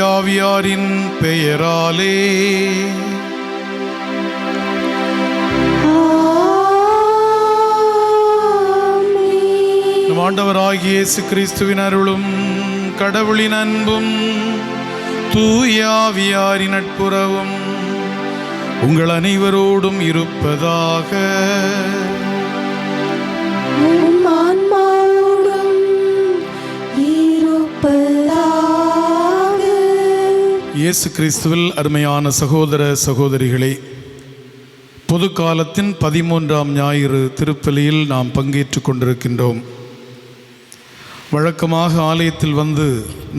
தூயாவியாரின் பெயராலே. நம் ஆண்டவராகிய இயேசு கிறிஸ்துவின் அருளும் கடவுளின் அன்பும் தூயாவியாரின் நட்புறவும் உங்கள் அனைவரோடும் இருப்பதாக. இயேசு கிறிஸ்துவில் அருமையான சகோதர சகோதரிகளே, பொது காலத்தின் 13ஆம் ஞாயிறு திருப்பலியில் நாம் பங்கேற்று கொண்டிருக்கின்றோம். வழக்கமாக ஆலயத்தில் வந்து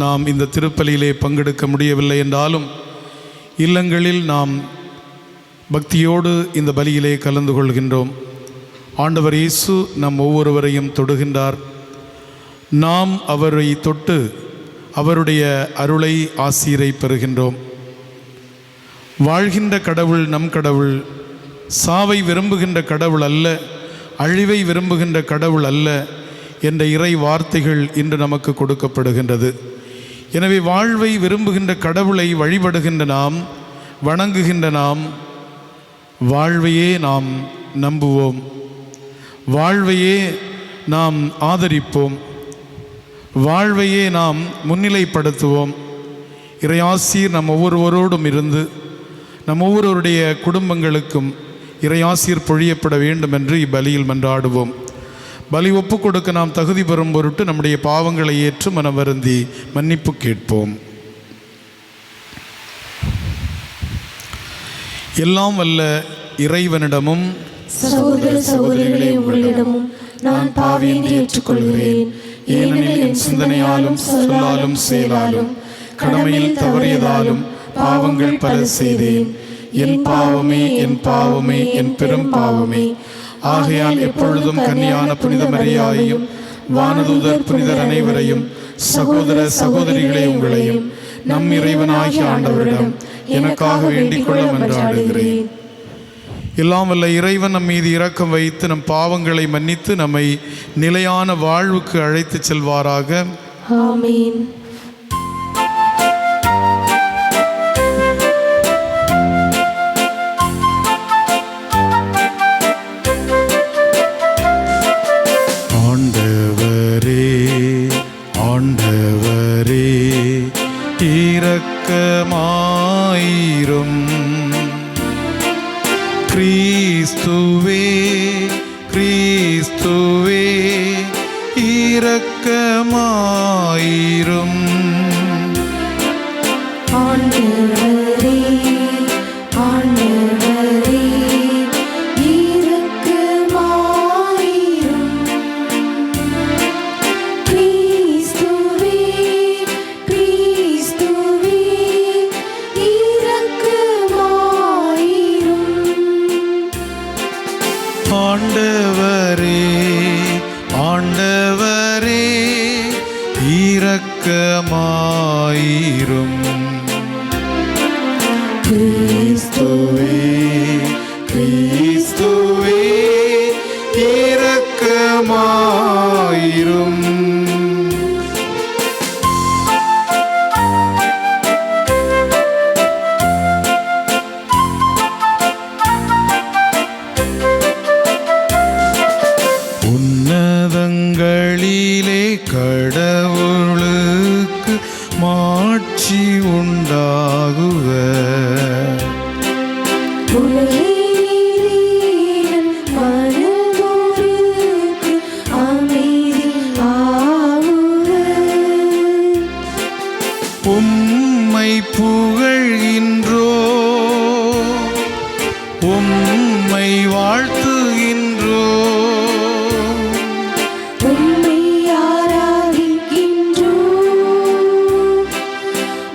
நாம் இந்த திருப்பலியிலே பங்கெடுக்க முடியவில்லை என்றாலும் இல்லங்களில் நாம் பக்தியோடு இந்த பலியிலே கலந்து கொள்கின்றோம். ஆண்டவர் இயேசு நம் ஒவ்வொருவரையும் தொடுகின்றார். நாம் அவரை தொட்டு அவருடைய அருளை ஆசீரை பெறுகின்றோம். வாழ்கின்ற கடவுள் நம் கடவுள், சாவை விரும்புகின்ற கடவுள் அல்ல, அழிவை விரும்புகின்ற கடவுள் அல்ல என்ற இறை வார்த்தைகள் இன்று நமக்கு கொடுக்கப்படுகின்றது. எனவே வாழ்வை விரும்புகின்ற கடவுளை வழிபடுகின்ற நாம், வணங்குகின்ற நாம், வாழ்வையே நாம் நம்புவோம், வாழ்வையே நாம் ஆதரிப்போம், வாழ்வையே நாம் முன்னிலைப்படுத்துவோம். இறையாசீர் நம் ஒவ்வொருவரோடும் இருந்து நம் ஒவ்வொருவருடைய குடும்பங்களுக்கும் இறையாசீர் பொழியப்பட வேண்டும் என்று இப்பலியில் மன்றாடுவோம். பலி ஒப்பு கொடுக்க நாம் தகுதி பெறும் பொருட்டு நம்முடைய பாவங்களை ஏற்று மனம் வருந்தி மன்னிப்பு கேட்போம். எல்லாம் வல்ல இறைவனிடமும் சகோதர சகோதரிகளே உங்களிடமும் நான் பாவி என்று ஏற்றுக்கொள்கிறேன். ஏனெனில் என் சிந்தனையாலும் சொல்லாலும் செயலாலும் கடமையில் தவறியதாலும் பாவங்கள் பல செய்தேன். என் பாவமே, என் பாவமே, என் பெரும் பாவமே. ஆகையால் எப்பொழுதும் கன்னியான புனித மரியாயையும் வானதூதர் புனிதர் அனைவரையும் சகோதர சகோதரிகளே உங்களையும் நம் இறைவனாகிய ஆண்டவரிடம் எனக்காக வேண்டிக் கொள்ள மன்றாடுகிறேன். எல்லாம் வல்ல இறைவன் நம் மீது இரக்கம் வைத்து நம் பாவங்களை மன்னித்து நம்மை நிலையான வாழ்வுக்கு அழைத்து செல்வாராக. ஆமென். ஆண்டவரே, ஆண்டவரே இரக்கமாயிரும். கிறிஸ்துவே, கிறிஸ்துவே இரக்கமாயிரும். ஆண்டவரே, ஆண்டவரே இரக்கமாயிரும். கிறிஸ்துவே, கிறிஸ்துவே இரக்கமாயிரும். ஆண்டவரே, ஆண்டவரே இரக்கமாயிரும். கிறிஸ்துவே, கிறிஸ்துவே இரக்கமாயிரும். உன்னதங்களிலே கடவுளுக்கு மாட்சி உண்டாகுக. உலகின் மனதோருக்கு அமைதி ஆகுக. உம்மை புகழ்கின்றோ, உம்மை வாழ்த்துகின்றோ, உம்மை ஆராதிக்கின்றோம்,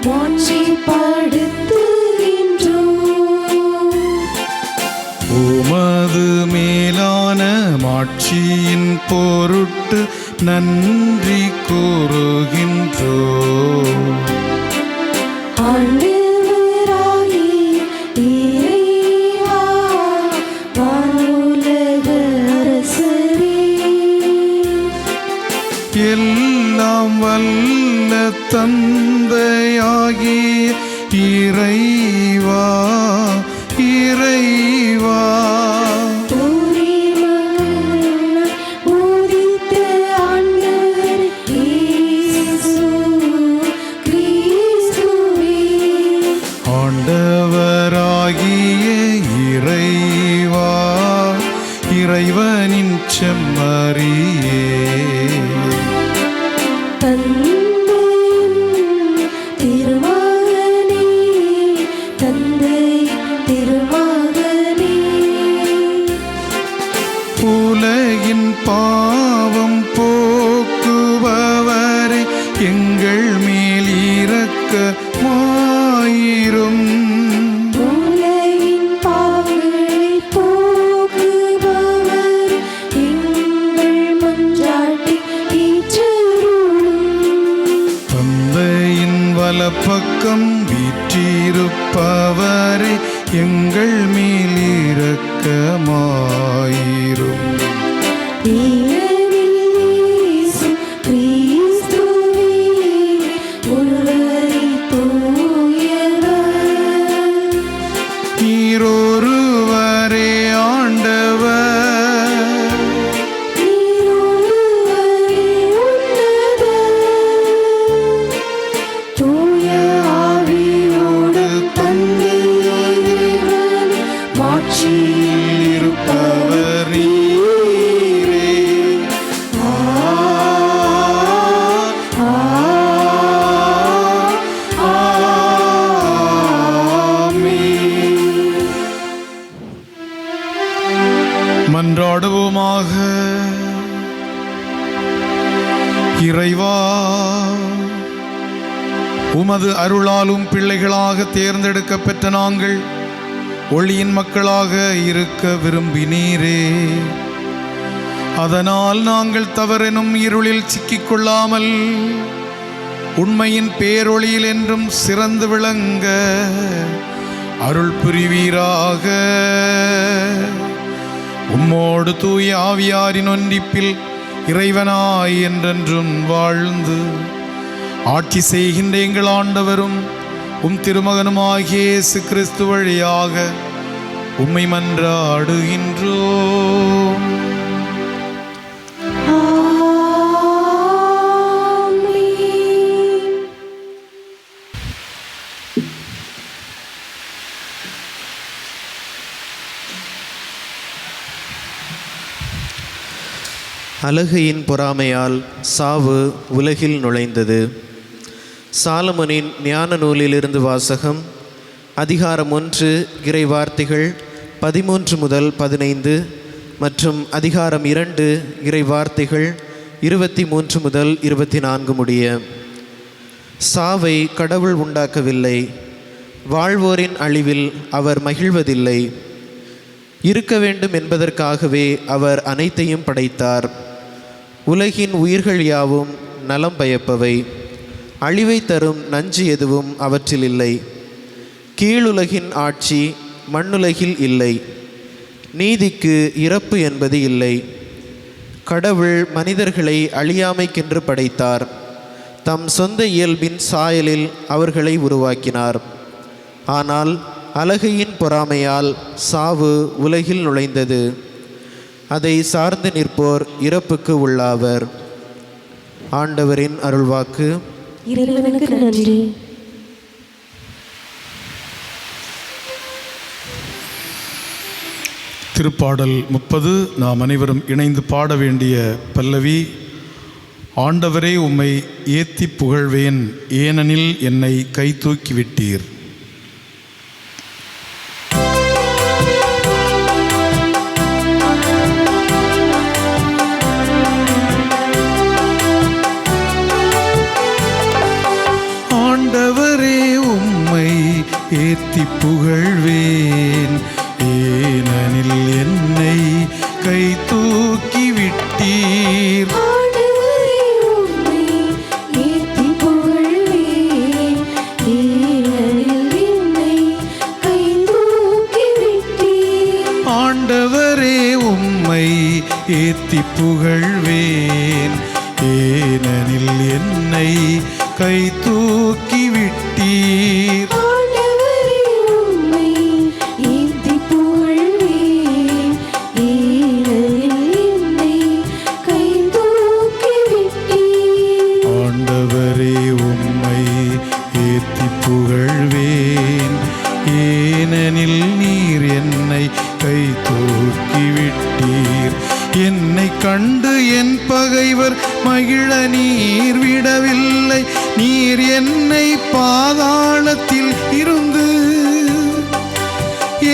மாட்சிப்படுத்துகின்றோம். உமது மேலான மாட்சியின் பொருட்டு நன்றி கூறுகின்றோ. ஆண்டவராகிய இறைவா, வானுலக அரசரே, எல்லாம் வல்ல தந்தையாய் இறைவா இறைவா. ஆண்டவராகிய இறைவா இறைவனின் செம்மறியே, உலகின் பாவம் போக்குபவரே எங்கள் மேல் இரக்கமாயிரும். தந்தையின் வலப்பக்கம் வீற்றிருப்பவரே எங்கள் மேல் இரக்கமாயிரும். நீரொருவரே ஆண்டவர், ஆவியோடு மாட்சியில் இருப்பவர் நீரே. மன்றாடுவோமாக. இறைவா, உமது அருளாலும் பிள்ளைகளாக தேர்ந்தெடுக்கப்பெற்ற நாங்கள் ஒளியின் மக்களாக இருக்க விரும்பினீரே. அதனால் நாங்கள் தவறெனும் இருளில் சிக்கிக்கொள்ளாமல் உண்மையின் பேரொளியில் என்றும் சிறந்து விளங்க அருள் புரிவீராக. உம்மோடு தூய ஆவியாரின் ஒன்றிப்பில் இறைவனாய் என்றென்றும் வாழ்ந்து ஆட்சி செய்கின்ற எங்கள் ஆண்டவரும் உம் திருமகனுமாகிய இயேசு கிறிஸ்து வழியாக உம்மை மன்றாடுகின்றோம். அலகையின் பொறாமையால் சாவு உலகில் நுழைந்தது. சாலமோனின் ஞான நூலிலிருந்து வாசகம். அதிகாரம் 1 இறை வார்த்தைகள் 13 முதல் 15 மற்றும் அதிகாரம் 2 இறை வார்த்தைகள் 23 முதல் 24 முடிய. சாவை கடவுள் உண்டாக்கவில்லை, வாழ்வோரின் அழிவில் அவர் மகிழ்வதில்லை. இருக்க வேண்டும் என்பதற்காகவே அவர் அனைத்தையும் படைத்தார். உலகின் உயிர்கள் யாவும் நலம் பயப்பவை, அழிவை தரும் நஞ்சு எதுவும் அவற்றில் இல்லை. கீழுலகின் ஆட்சி மண்ணுலகில் இல்லை, நீதிக்கு இறப்பு என்பது இல்லை. கடவுள் மனிதர்களை அழியாமைக்கென்று படைத்தார், தம் சொந்த இயல்பின் சாயலில் அவர்களை உருவாக்கினார். ஆனால் அலகையின் பொறாமையால் சாவு உலகில் நுழைந்தது, அதை சார்ந்து நிற்போர் இறப்புக்கு உள்ளாவர். ஆண்டவரின் அருள்வாக்கு. இறைவனுக்கு நன்றி. திருப்பாடல் 30 நாம் அனைவரும் இணைந்து பாட வேண்டிய பல்லவி. ஆண்டவரே, உம்மை ஏத்தி புகழ்வேன், ஏனெனில் என்னை கை தூக்கி விட்டீர். ஆண்டவரே, உம்மை ஏத்தி புகழ்வேன், ஏனெனில் என்னை கை தூக்கி விட்டீர். ஆண்டவரே, உம்மை ஏத்தி புகழ்வேன், ஏனெனில் என்னை கை தூக்கி விட்டீர். விட்டீர். ஆண்டவரே உம்மை ஏத்தி புகழ்வேன். ஏனெனில் என்னை கைதூக்கி விட்டீர். ஆண்டவரே உம்மை ஏத்தி புகழ்வேன். ஏனெனில் நீர் என்னை கை தூக்கி விட்டீர். என்னை கண்டு என் பகைவர் மகிழ நீர் விடவில்லை. நீர் என்னை பாதாளத்தில் இருந்து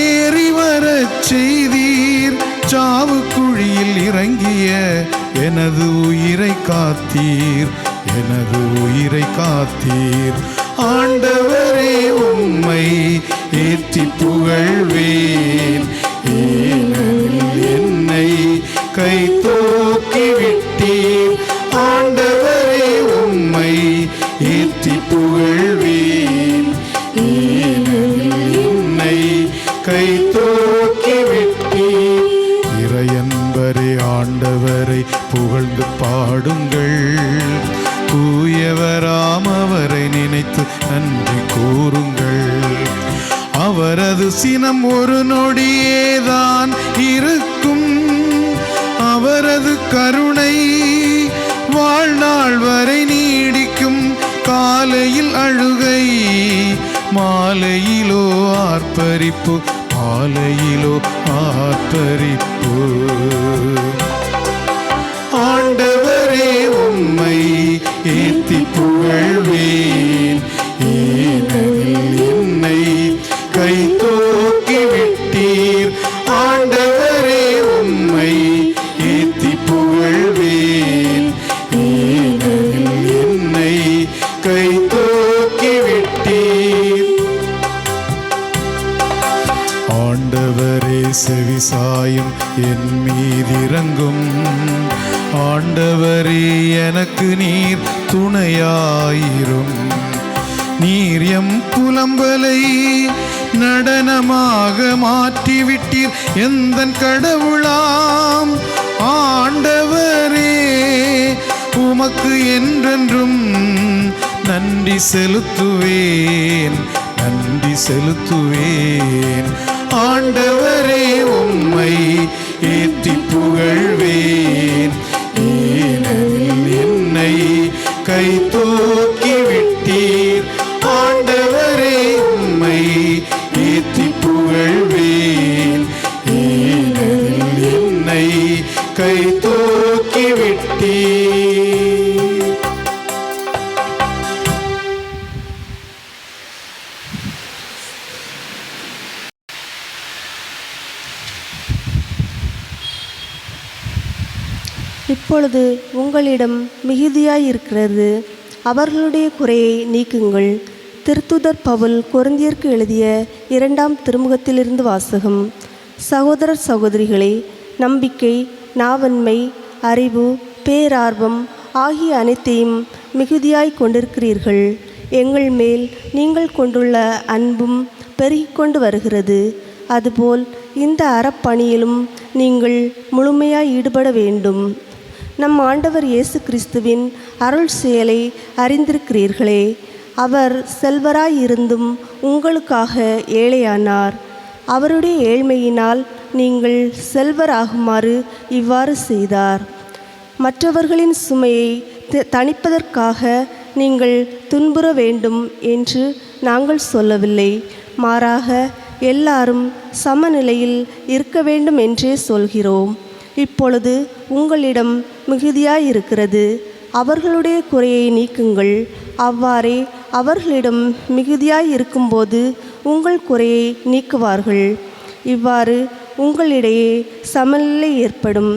ஏறி வரச் செய்தீர். சாவு குழியில் இறங்கிய எனது உயிரை காத்தீர். எனது உயிரை காத்தீர். ஆண்டவரே உம்மை ஏற்றி புகழ்வேன். ஏனெனில் என்னை கை தூக்கி விட்டீர். ஆண்டவரே உம்மை ஏற்றி புகழ்வேன். ஏனெனில் என்னை கை தூக்கி விட்டீர். இறையன்பரே ஆண்டவரை புகழ்ந்து பாடுங்கள். தூயவராம் அவரை நினைத்து நன்றி கூறுங்கள். அவரது சினம் ஒரு நொடியேதான் இருக்கும். அவரது கருணை வாழ்நாள் வரை நீடிக்கும். காலையில் அழுகை, மாலையிலோ ஆர்ப்பரிப்பு. மாலையிலோ ஆர்ப்பரிப்பு. ஆண்டவரே உம்மை ஏத்தி புகழ்வேன். ஏனெனில் என்னை கை தூக்கி விட்டீர். ஆண்டவரே உம்மை ஏத்தி புகழ்வேன். ஏனெனில் என்னை கை தூக்கி விட்டீர். ஆண்டவரே செவிசாயும் என் மீதிறங்கும். ஆண்டவரே எனக்கு நீர் துணையாயிரும். நீர் எம் புலம்பலை நடனமாக மாற்றிவிட்டீர். எந்தன் கடவுளாம் ஆண்டவரே உமக்கு என்றென்றும் நன்றி செலுத்துவேன். நன்றி செலுத்துவேன். ஆண்டவரே உம்மை ஏத்தி புகழ்வேன். ஏனெனில் என்னை கை தூக்கி விட்டீர். ஆண்டவரே உம்மை ஏத்தி புகழ்வேன். ஏனெனில் என்னை கை தூக்கி விட்டீர். இப்பொழுது உங்களிடம் மிகுதியாயிருக்கிறது. அவர்களுடைய குறையை நீக்குங்கள். திருத்துதர் பவுல் கொரிந்தியருக்கு எழுதிய 2ஆம் திருமுகத்திலிருந்து வாசகம். சகோதரர் சகோதரிகளே, நம்பிக்கை, நாவன்மை, அறிவு, பேரார்வம் ஆகிய அனைத்தையும் மிகுதியாய் கொண்டிருக்கிறீர்கள். எங்கள் மேல் நீங்கள் கொண்டுள்ள அன்பும் பெருகிக்கொண்டு வருகிறது. அதுபோல் இந்த அறப்பணியிலும் நீங்கள் முழுமையாய் ஈடுபட வேண்டும். நம் ஆண்டவர் இயேசு கிறிஸ்துவின் அருள் செயலை அறிந்திருக்கிறீர்களே. அவர் செல்வராயிருந்தும் உங்களுக்காக ஏழையானார். அவருடைய ஏழ்மையினால் நீங்கள் செல்வராகுமாறு இவ்வாறு செய்தார். மற்றவர்களின் சுமையை தணிப்பதற்காக நீங்கள் துன்புற வேண்டும் என்று நாங்கள் சொல்லவில்லை. மாறாக எல்லாரும் சமநிலையில் இருக்க வேண்டும் என்றே சொல்கிறோம். இப்பொழுது உங்களிடம் மிகுதியாயிருக்கிறது. அவர்களுடைய குறையை நீக்குங்கள். அவ்வாறே அவர்களிடம் மிகுதியாயிருக்கும்போது உங்கள் குறையை நீக்குவார்கள். இவ்வாறு உங்களிடையே சமநிலை ஏற்படும்.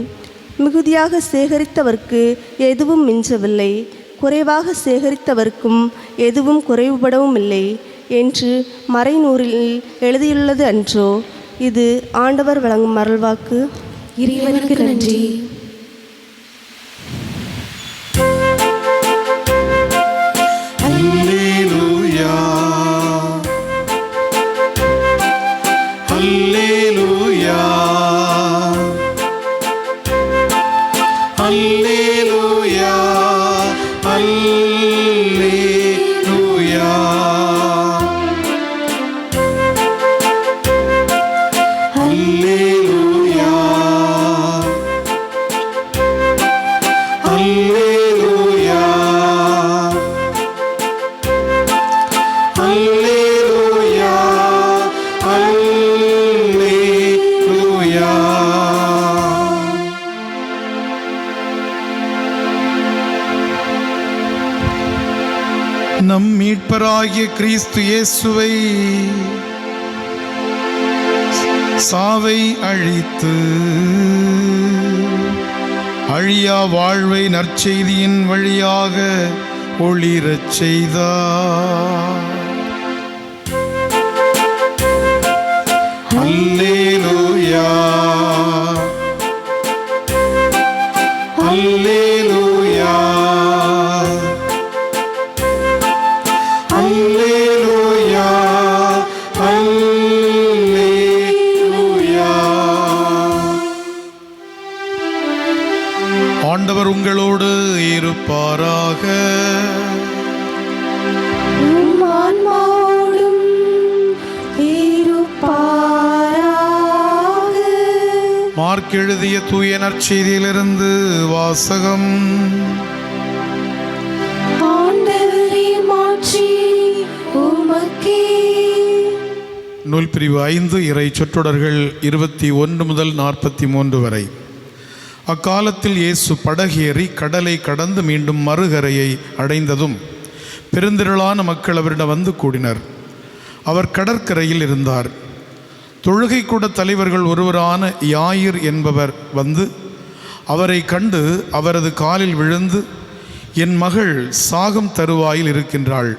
மிகுதியாக சேகரித்தவர்க்கு எதுவும் மிஞ்சவில்லை, குறைவாக சேகரித்தவர்க்கும் எதுவும் குறைவுபடவும் இல்லை என்று மறைநூலில் எழுதியுள்ளது அன்றோ? இது ஆண்டவர் வழங்கும் அருள்வாக்கு. இறைவனுக்கு நன்றி. அல்லேலூயா, அல்லேலூயா, அல்லேலூயா, அல்லேலூயா. நம் மீட்பராகிய கிறிஸ்து இயேசுவை சாவை அழித்து அழியா வாழ்வை நற்செய்தியின் வழியாக ஒளிரச் செய்தார். அல்லேலூயா அல்லேலூயா அல்லேலூயா அல்லேலூயா. ஆண்டவர் உங்களோடு இருப்பாராக. உம் ஆன்மாவோடும் இருப்பாராக. மார்க் எழுதிய தூய நற்செய்தியிலிருந்து வாசகம். ஆண்டவரே, மாட்சி உமக்கே. நூல் பிரிவு 5 இறை சொற்றொடர்கள் 21 முதல் 43 வரை. அக்காலத்தில் இயேசு படகேறி கடலை கடந்து மீண்டும் மறுகரையை அடைந்ததும் பெருந்திரளான மக்கள் அவரிடம் வந்து கூடினர். அவர் கடற்கரையில் இருந்தார். தொழுகை கூட தலைவர்கள் ஒருவரான யாயிர் என்பவர் வந்து அவரை கண்டு அவரது காலில் விழுந்து, என் மகள் சாகும் தருவாயில் இருக்கின்றாள்.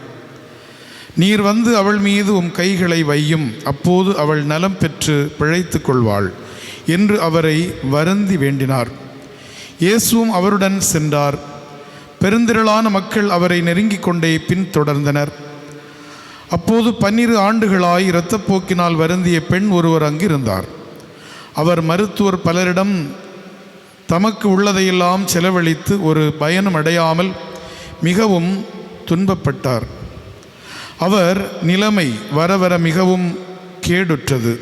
நீர் வந்து அவள் மீது உம் கைகளை வையும், அப்போது அவள் நலம் பெற்று பிழைத்து கொள்வாள் என்று அவரை வருந்தி வேண்டினார். இயேசுவும் அவருடன் சென்றார். பெருந்திரளான மக்கள் அவரை நெருங்கிக் கொண்டே பின்தொடர்ந்தனர். அப்போது 12 ஆண்டுகளாய் இரத்தப்போக்கினால் வருந்திய பெண் ஒருவர் அங்கிருந்தார். அவர் மருத்துவர் பலரிடம் தமக்கு உள்ளதையெல்லாம் செலவழித்து ஒரு பயனும் அடையாமல் மிகவும் துன்பப்பட்டார். அவர் நிலைமை வர வர மிகவும் கேடுற்றது.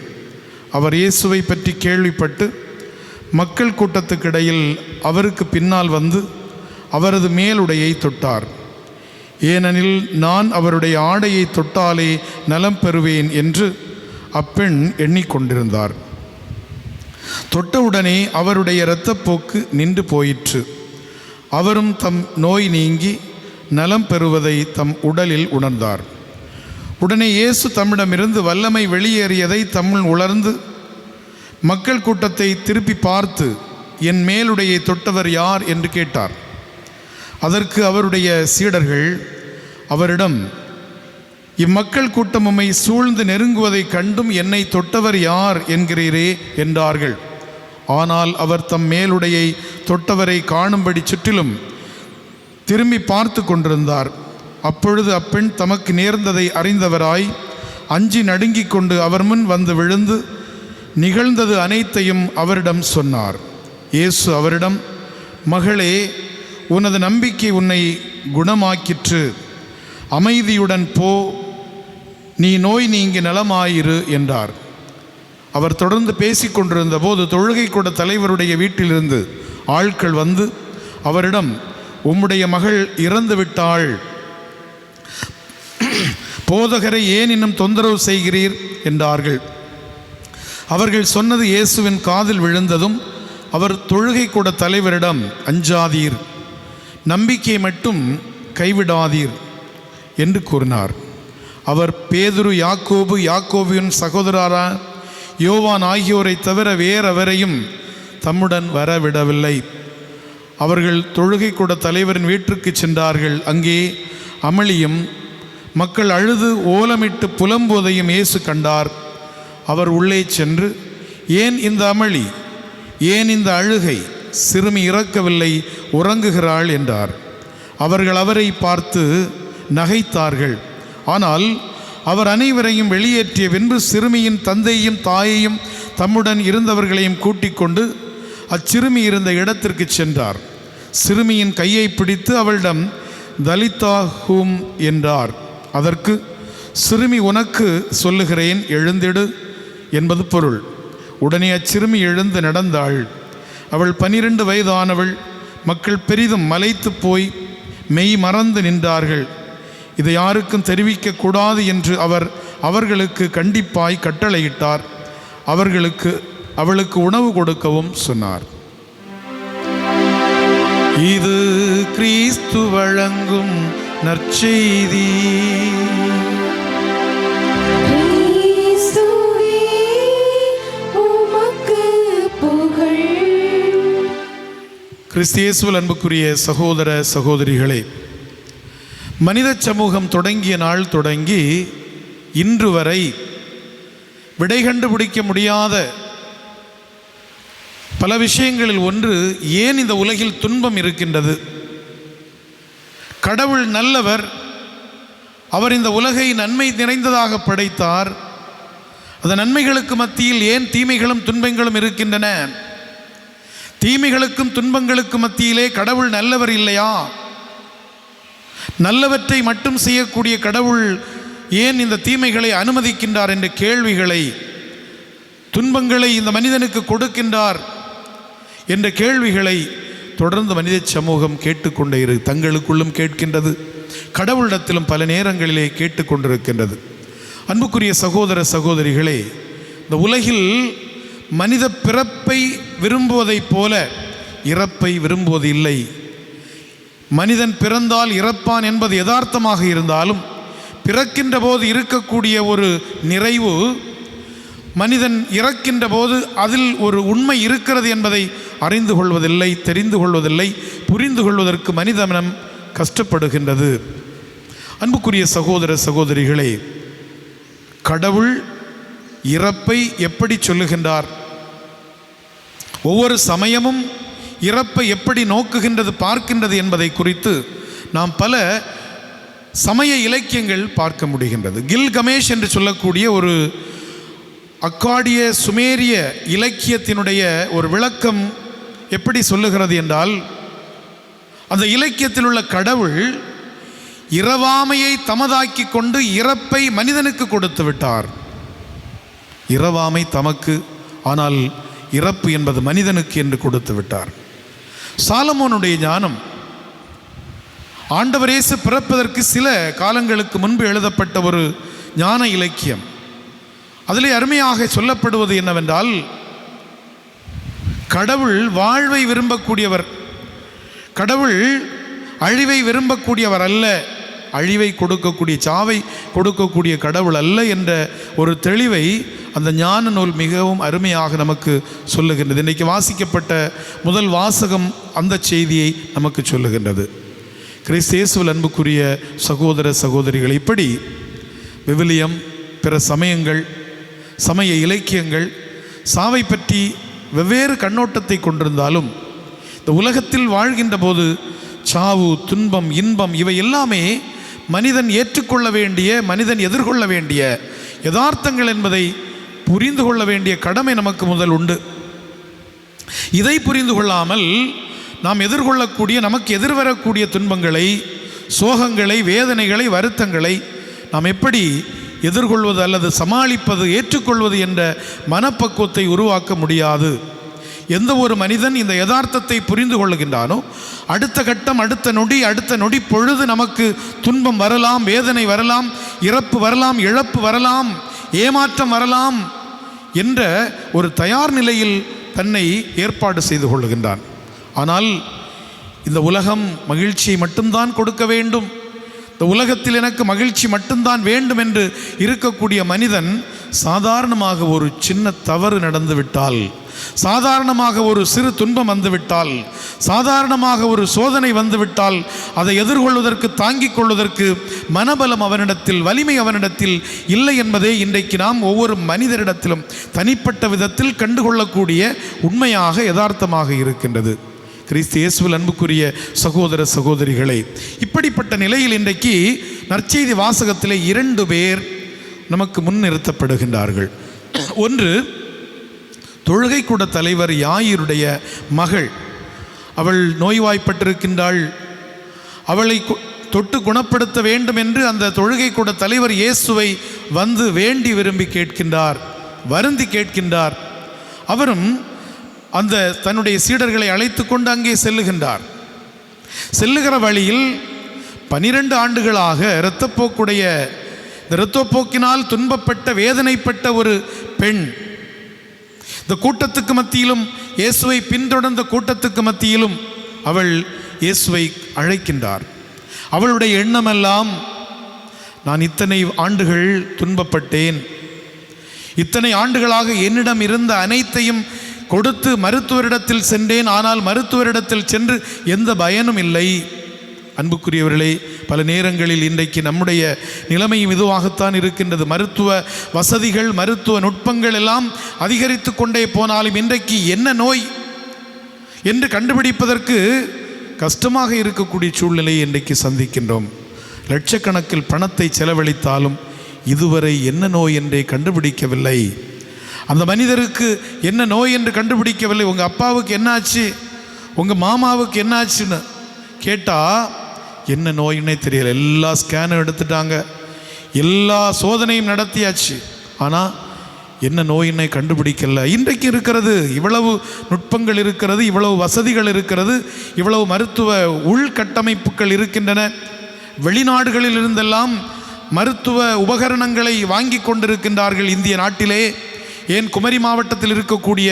அவர் இயேசுவை பற்றி கேள்விப்பட்டு மக்கள் கூட்டத்துக்கிடையில் அவருக்கு பின்னால் வந்து அவரது மேலுடையை தொட்டார். ஏனெனில் நான் அவருடைய ஆடையை தொட்டாலே நலம் பெறுவேன் என்று அப்பெண் எண்ணிக்கொண்டிருந்தார். தொட்டவுடனே அவருடைய இரத்தப்போக்கு நின்று போயிற்று. அவரும் தம் நோய் நீங்கி நலம் பெறுவதை தம் உடலில் உணர்ந்தார். உடனே இயேசு தம்மிடமிருந்து வல்லமை வெளியேறியதை தம்முள் உணர்ந்து மக்கள் கூட்டத்தை திருப்பி பார்த்து, என் மேலுடையை தொட்டவர் யார் என்று கேட்டார். அதற்கு அவருடைய சீடர்கள் அவரிடம், இம்மக்கள் கூட்டம் உம்மை சூழ்ந்து நெருங்குவதைக் கண்டும் என்னை தொட்டவர் யார் என்கிறீரே என்றார்கள். ஆனால் அவர் தம் மேலுடையை தொட்டவரை காணும்படி சுற்றிலும் திரும்பி பார்த்து கொண்டிருந்தார். அப்பொழுது அப்பெண் தமக்கு நேர்ந்ததை அறிந்தவராய் அஞ்சி நடுங்கிக் கொண்டு அவர் முன் வந்து விழுந்து நிகழ்ந்தது அனைத்தையும் அவரிடம் சொன்னார். இயேசு அவரிடம், மகளே, உனது நம்பிக்கை உன்னை குணமாக்கிற்று. அமைதியுடன் போ, நீ நோய் நீங்கி நலமாயிரு என்றார். அவர் தொடர்ந்து பேசிக்கொண்டிருந்த போது தொழுகை கூட தலைவருடைய வீட்டிலிருந்து ஆட்கள் வந்து அவரிடம், உம்முடைய மகள் இறந்து விட்டாள், போதகரை ஏன் இன்னும் தொந்தரவு செய்கிறீர் என்றார்கள். அவர்கள் சொன்னது இயேசுவின் காதில் விழுந்ததும் அவர் தொழுகை கூட தலைவரிடம், அஞ்சாதீர், நம்பிக்கையை மட்டும் கைவிடாதீர் என்று கூறினார். அவர் பேதுரு, யாக்கோபு, யாக்கோபின் சகோதரரான யோவான் ஆகியோரை தவிர வேறெவரையும் தம்முடன் வரவிடவில்லை. அவர்கள் தொழுகை கூட தலைவரின் வீட்டிற்கு சென்றார்கள். அங்கே அமளியும் மக்கள் அழுது ஓலமிட்டு புலம்புவதையும் இயேசு கண்டார். அவர் உள்ளே சென்று, ஏன் இந்த அமளி, ஏன் இந்த அழுகை, சிறுமி இறக்கவில்லை, உறங்குகிறாள் என்றார். அவர்கள் அவரை பார்த்து நகைத்தார்கள். ஆனால் அவர் அனைவரையும் வெளியேற்றிய பின்பு சிறுமியின் தந்தையும் தாயையும் தம்முடன் இருந்தவர்களையும் கூட்டிக் கொண்டு அச்சிறுமி இருந்த இடத்திற்கு சென்றார். சிறுமியின் கையை பிடித்து அவளிடம் தலிதா ஹூம் என்றார். அதற்கு, சிறுமி, உனக்கு சொல்லுகிறேன், எழுந்திடு என்பது பொருள். உடனே அச்சிறுமி எழுந்து நடந்தாள். அவள் 12 வயதானவள். மக்கள் பெரிதும் மலைத்து போய் மெய் மறந்து நின்றார்கள். இதை யாருக்கும் தெரிவிக்கக்கூடாது என்று அவர் அவர்களுக்கு கண்டிப்பாய் கட்டளையிட்டார். அவளுக்கு உணவு கொடுக்கவும் சொன்னார். இது கிறிஸ்து வழங்கும் நற்செய்தி. கிறிஸ்துவே உமக்கு புகழ். கிறிஸ்து இயேசுவில் அன்புக்குரிய சகோதர சகோதரிகளே, மனித சமூகம் தொடங்கிய நாள் தொடங்கி இன்று வரை விடை கண்டுபிடிக்க முடியாத பல விஷயங்களில் ஒன்று, ஏன் இந்த உலகில் துன்பம் இருக்கின்றது? கடவுள் நல்லவர், அவர் இந்த உலகை நன்மை நிறைந்ததாக படைத்தார். அந்த நன்மைகளுக்கு மத்தியில் ஏன் தீமைகளும் துன்பங்களும் இருக்கின்றன? தீமைகளுக்கும் துன்பங்களுக்கு மத்தியிலே கடவுள் நல்லவர் இல்லையா? நல்லவற்றை மட்டும் செய்யக்கூடிய கடவுள் ஏன் இந்த தீமைகளை அனுமதிக்கின்றார் என்ற கேள்விகளை, துன்பங்களை இந்த மனிதனுக்கு கொடுக்கின்றார் என்ற கேள்விகளை தொடர்ந்து மனித சமூகம் கேட்டுக்கொண்டே தங்களுக்குள்ளும் கேட்கின்றது, கடவுளிடத்திலும் பல நேரங்களிலே கேட்டுக்கொண்டிருக்கின்றது. அன்புக்குரிய சகோதர சகோதரிகளே, இந்த உலகில் மனித பிறப்பை விரும்புவதைப் போல இறப்பை விரும்புவது இல்லை. மனிதன் பிறந்தால் இறப்பான் என்பது யதார்த்தமாக இருந்தாலும், பிறக்கின்ற போது இருக்கக்கூடிய ஒரு நிறைவு, மனிதன் இறக்கின்ற போது அதில் ஒரு உண்மை இருக்கிறது என்பதை அறிந்து கொள்வதில்லை, தெரிந்து கொள்வதில்லை. புரிந்து கொள்வதற்கு மனிதனம் கஷ்டப்படுகின்றது. அன்புக்குரிய சகோதர சகோதரிகளே, கடவுள் இறப்பை எப்படி சொல்லுகின்றார்? ஒவ்வொரு சமயமும் இறப்பை எப்படி நோக்குகின்றது, பார்க்கின்றது என்பதை குறித்து நாம் பல சமய இலக்கியங்கள் பார்க்க முடிகின்றது. கில்கமேஷ் என்று சொல்லக்கூடிய ஒரு அக்காடிய சுமேரிய இலக்கியத்தினுடைய ஒரு விளக்கம் எப்படி சொல்லுகிறது என்றால், அந்த இலக்கியத்தில் உள்ள கடவுள் இரவாமையை தமதாக்கி கொண்டு இறப்பை மனிதனுக்கு கொடுத்து விட்டார். இரவாமை தமக்கு, ஆனால் இறப்பு என்பது மனிதனுக்கு என்று கொடுத்து விட்டார். சாலமோனுடைய ஞானம், ஆண்டவர் இயேசு பிறப்பதற்கு சில காலங்களுக்கு முன்பு எழுதப்பட்ட ஒரு ஞான இலக்கியம். அதிலே அருமையாக சொல்லப்படுவது என்னவென்றால், கடவுள் வாழ்வை விரும்பக்கூடியவர், கடவுள் அழிவை விரும்பக்கூடியவர் அல்ல, அழிவை கொடுக்கக்கூடிய, சாவை கொடுக்கக்கூடிய கடவுள் அல்ல என்ற ஒரு தெளிவை அந்த ஞான நூல் மிகவும் அருமையாக நமக்கு சொல்லுகின்றது. இன்றைக்கு வாசிக்கப்பட்ட முதல் வாசகம் அந்த செய்தியை நமக்கு சொல்லுகின்றது. கிறிஸ்து இயேசுவில் அன்புக்குரிய சகோதர சகோதரிகள், இப்படி விவிலியம், பிற சமயங்கள், சமய இலக்கியங்கள் சாவை பற்றி வெவ்வேறு கண்ணோட்டத்தை கொண்டிருந்தாலும், இந்த உலகத்தில் வாழ்கின்ற போது சாவு, துன்பம், இன்பம் இவை எல்லாமே மனிதன் ஏற்றுக்கொள்ள வேண்டிய, மனிதன் எதிர்கொள்ள வேண்டிய யதார்த்தங்கள் என்பதை புரிந்து கொள்ள வேண்டிய கடமை நமக்கு முதல் உண்டு. இதை புரிந்து கொள்ளாமல் நாம் எதிர்கொள்ளக்கூடிய, நமக்கு எதிர்வரக்கூடிய துன்பங்களை, சோகங்களை, வேதனைகளை, வருத்தங்களை நாம் எப்படி எதிர்கொள்வது அல்லது சமாளிப்பது, ஏற்றுக்கொள்வது என்ற மனப்பக்குவத்தை உருவாக்க முடியாது. எந்த ஒரு மனிதன் இந்த யதார்த்தத்தை புரிந்து கொள்ளுகின்றானோ, அடுத்த கட்டம், அடுத்த நொடி பொழுது நமக்கு துன்பம் வரலாம், வேதனை வரலாம், இறப்பு வரலாம், இழப்பு வரலாம், ஏமாற்றம் வரலாம் என்ற ஒரு தயார் நிலையில் தன்னை ஏற்பாடு செய்து கொள்ளுகின்றான். ஆனால் இந்த உலகம் மகிழ்ச்சியை மட்டும்தான் கொடுக்க வேண்டும், இந்த உலகத்தில் எனக்கு மகிழ்ச்சி மட்டும்தான் வேண்டும் என்று இருக்கக்கூடிய மனிதன் சாதாரணமாக ஒரு சின்ன தவறு நடந்துவிட்டால், சாதாரணமாக ஒரு சிறு துன்பம் வந்துவிட்டால், சாதாரணமாக ஒரு சோதனை வந்துவிட்டால், அதை எதிர்கொள்வதற்கு, தாங்கிக் கொள்வதற்கு மனபலம் அவனிடத்தில், வலிமை அவனிடத்தில் இல்லை என்பதே இன்றைக்கு நாம் ஒவ்வொரு மனிதரிடத்திலும் தனிப்பட்ட விதத்தில் கண்டுகொள்ளக்கூடிய உண்மையாக, யதார்த்தமாக இருக்கின்றது. கிறிஸ்து இயேசுவில் அன்புக்குரிய சகோதர சகோதரிகளே, இப்படிப்பட்ட நிலையில் இன்றைக்கு நற்செய்தி வாசகத்திலே 2 பேர் நமக்கு முன்னிறுத்தப்படுகின்றார்கள். ஒன்று, தொழுகை கூட தலைவர் யாயிருடைய மகள். அவள் நோய்வாய்ப்பட்டிருக்கின்றாள். அவளை தொட்டு குணப்படுத்த வேண்டும் என்று அந்த தொழுகை கூட தலைவர் இயேசுவை வந்து வேண்டி விரும்பி கேட்கின்றார், வருந்தி கேட்கின்றார். அவரும் அந்த தன்னுடைய சீடர்களை அழைத்து கொண்டு அங்கே செல்லுகின்றார். செல்லுகிற வழியில் 12 ஆண்டுகளாக இரத்தப்போக்குடைய, இரத்தப்போக்கினால் துன்பப்பட்ட, வேதனைப்பட்ட ஒரு பெண், இந்த கூட்டத்துக்கு மத்தியிலும், இயேசுவை பின்தொடர்ந்த கூட்டத்துக்கு மத்தியிலும் அவள் இயேசுவை அழைக்கின்றார். அவளுடைய எண்ணமெல்லாம், நான் இத்தனை ஆண்டுகள் துன்பப்பட்டேன், இத்தனை ஆண்டுகளாக என்னிடம் இருந்த அனைத்தையும் கொடுத்து மருத்துவரிடத்தில் சென்றேன், ஆனால் மருத்துவரிடத்தில் சென்று எந்த பயனும் இல்லை. அன்புக்குரியவர்களே, பல நேரங்களில் இன்றைக்கு நம்முடைய நிலைமையும் இதுவாகத்தான் இருக்கின்றது. மருத்துவ வசதிகள், மருத்துவ நுட்பங்கள் எல்லாம் அதிகரித்து கொண்டே போனாலும் இன்றைக்கு என்ன நோய் என்று கண்டுபிடிப்பதற்கு கஷ்டமாக இருக்கக்கூடிய சூழ்நிலையை இன்றைக்கு சந்திக்கின்றோம். லட்சக்கணக்கில் பணத்தை செலவழித்தாலும் இதுவரை என்ன நோய் என்றே கண்டுபிடிக்கவில்லை. அந்த மனிதருக்கு என்ன நோய் என்று கண்டுபிடிக்கவில்லை. உங்கள் அப்பாவுக்கு என்னாச்சு, உங்கள் மாமாவுக்கு என்னாச்சுன்னு கேட்டால் என்ன நோயின்னே தெரியல. எல்லா ஸ்கேனும் எடுத்துட்டாங்க, எல்லா சோதனையும் நடத்தியாச்சு, ஆனால் என்ன நோயினை கண்டுபிடிக்கல. இன்றைக்கு இருக்கிறது இவ்வளவு நுட்பங்கள் இருக்கிறது, இவ்வளவு வசதிகள் இருக்கிறது, இவ்வளவு மருத்துவ உள்கட்டமைப்புகள் இருக்கின்றன. வெளிநாடுகளில் இருந்தெல்லாம் மருத்துவ உபகரணங்களை வாங்கி கொண்டிருக்கின்றார்கள் இந்திய நாட்டிலே. ஏன் குமரி மாவட்டத்தில் இருக்கக்கூடிய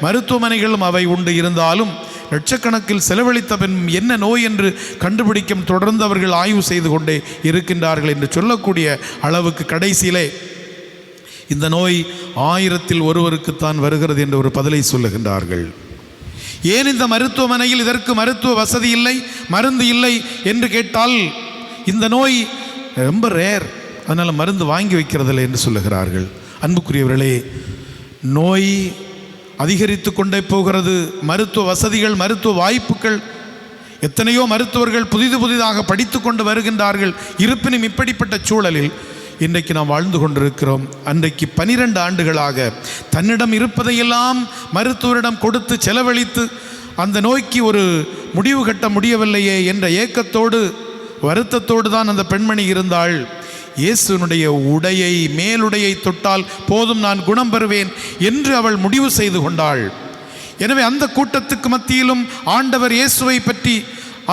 மருத்துவமனைகளும் அவை உண்டு. இருந்தாலும் லட்சக்கணக்கில் செலவழித்த பின் என்ன நோய் என்று கண்டுபிடிக்கும் தொடர்ந்து அவர்கள் ஆய்வு செய்து கொண்டே இருக்கின்றார்கள் என்று சொல்லக்கூடிய அளவுக்கு கடைசியிலே இந்த நோய் 1000-ல் ஒருவருக்குத்தான் வருகிறது என்ற ஒரு பதிலை சொல்லுகின்றார்கள். ஏன் இந்த மருத்துவமனையில் இதற்கு மருத்துவ வசதி இல்லை, மருந்து இல்லை என்று கேட்டால் இந்த நோய் ரொம்ப ரேர், அதனால் மருந்து வாங்கி வைக்கிறதில்லை என்று சொல்லுகிறார்கள். அன்புக்குரியவர்களே, நோய் அதிகரித்து கொண்டே போகிறது. மருத்துவ வசதிகள், மருத்துவ வாய்ப்புகள், எத்தனையோ மருத்துவர்கள் புதிதாக படித்து கொண்டு வருகின்றார்கள். இருப்பினும் இப்படிப்பட்ட சூழலில் இன்றைக்கு நாம் வாழ்ந்து கொண்டிருக்கிறோம். அன்றைக்கு 12 ஆண்டுகளாக தன்னிடம் இருப்பதையெல்லாம் மருத்துவரிடம் கொடுத்து செலவழித்து அந்த நோய்க்கு ஒரு முடிவு கட்ட முடியவில்லையே என்ற ஏக்கத்தோடு வருத்தத்தோடு தான் அந்த பெண்மணி இருந்தாள். இயேசுனுடைய உடையை, மேலுடையை தொட்டால் போதும், நான் குணம் பெறுவேன் என்று அவள் முடிவு செய்து கொண்டாள். எனவே அந்த கூட்டத்துக்கு மத்தியிலும் ஆண்டவர் இயேசுவை பற்றி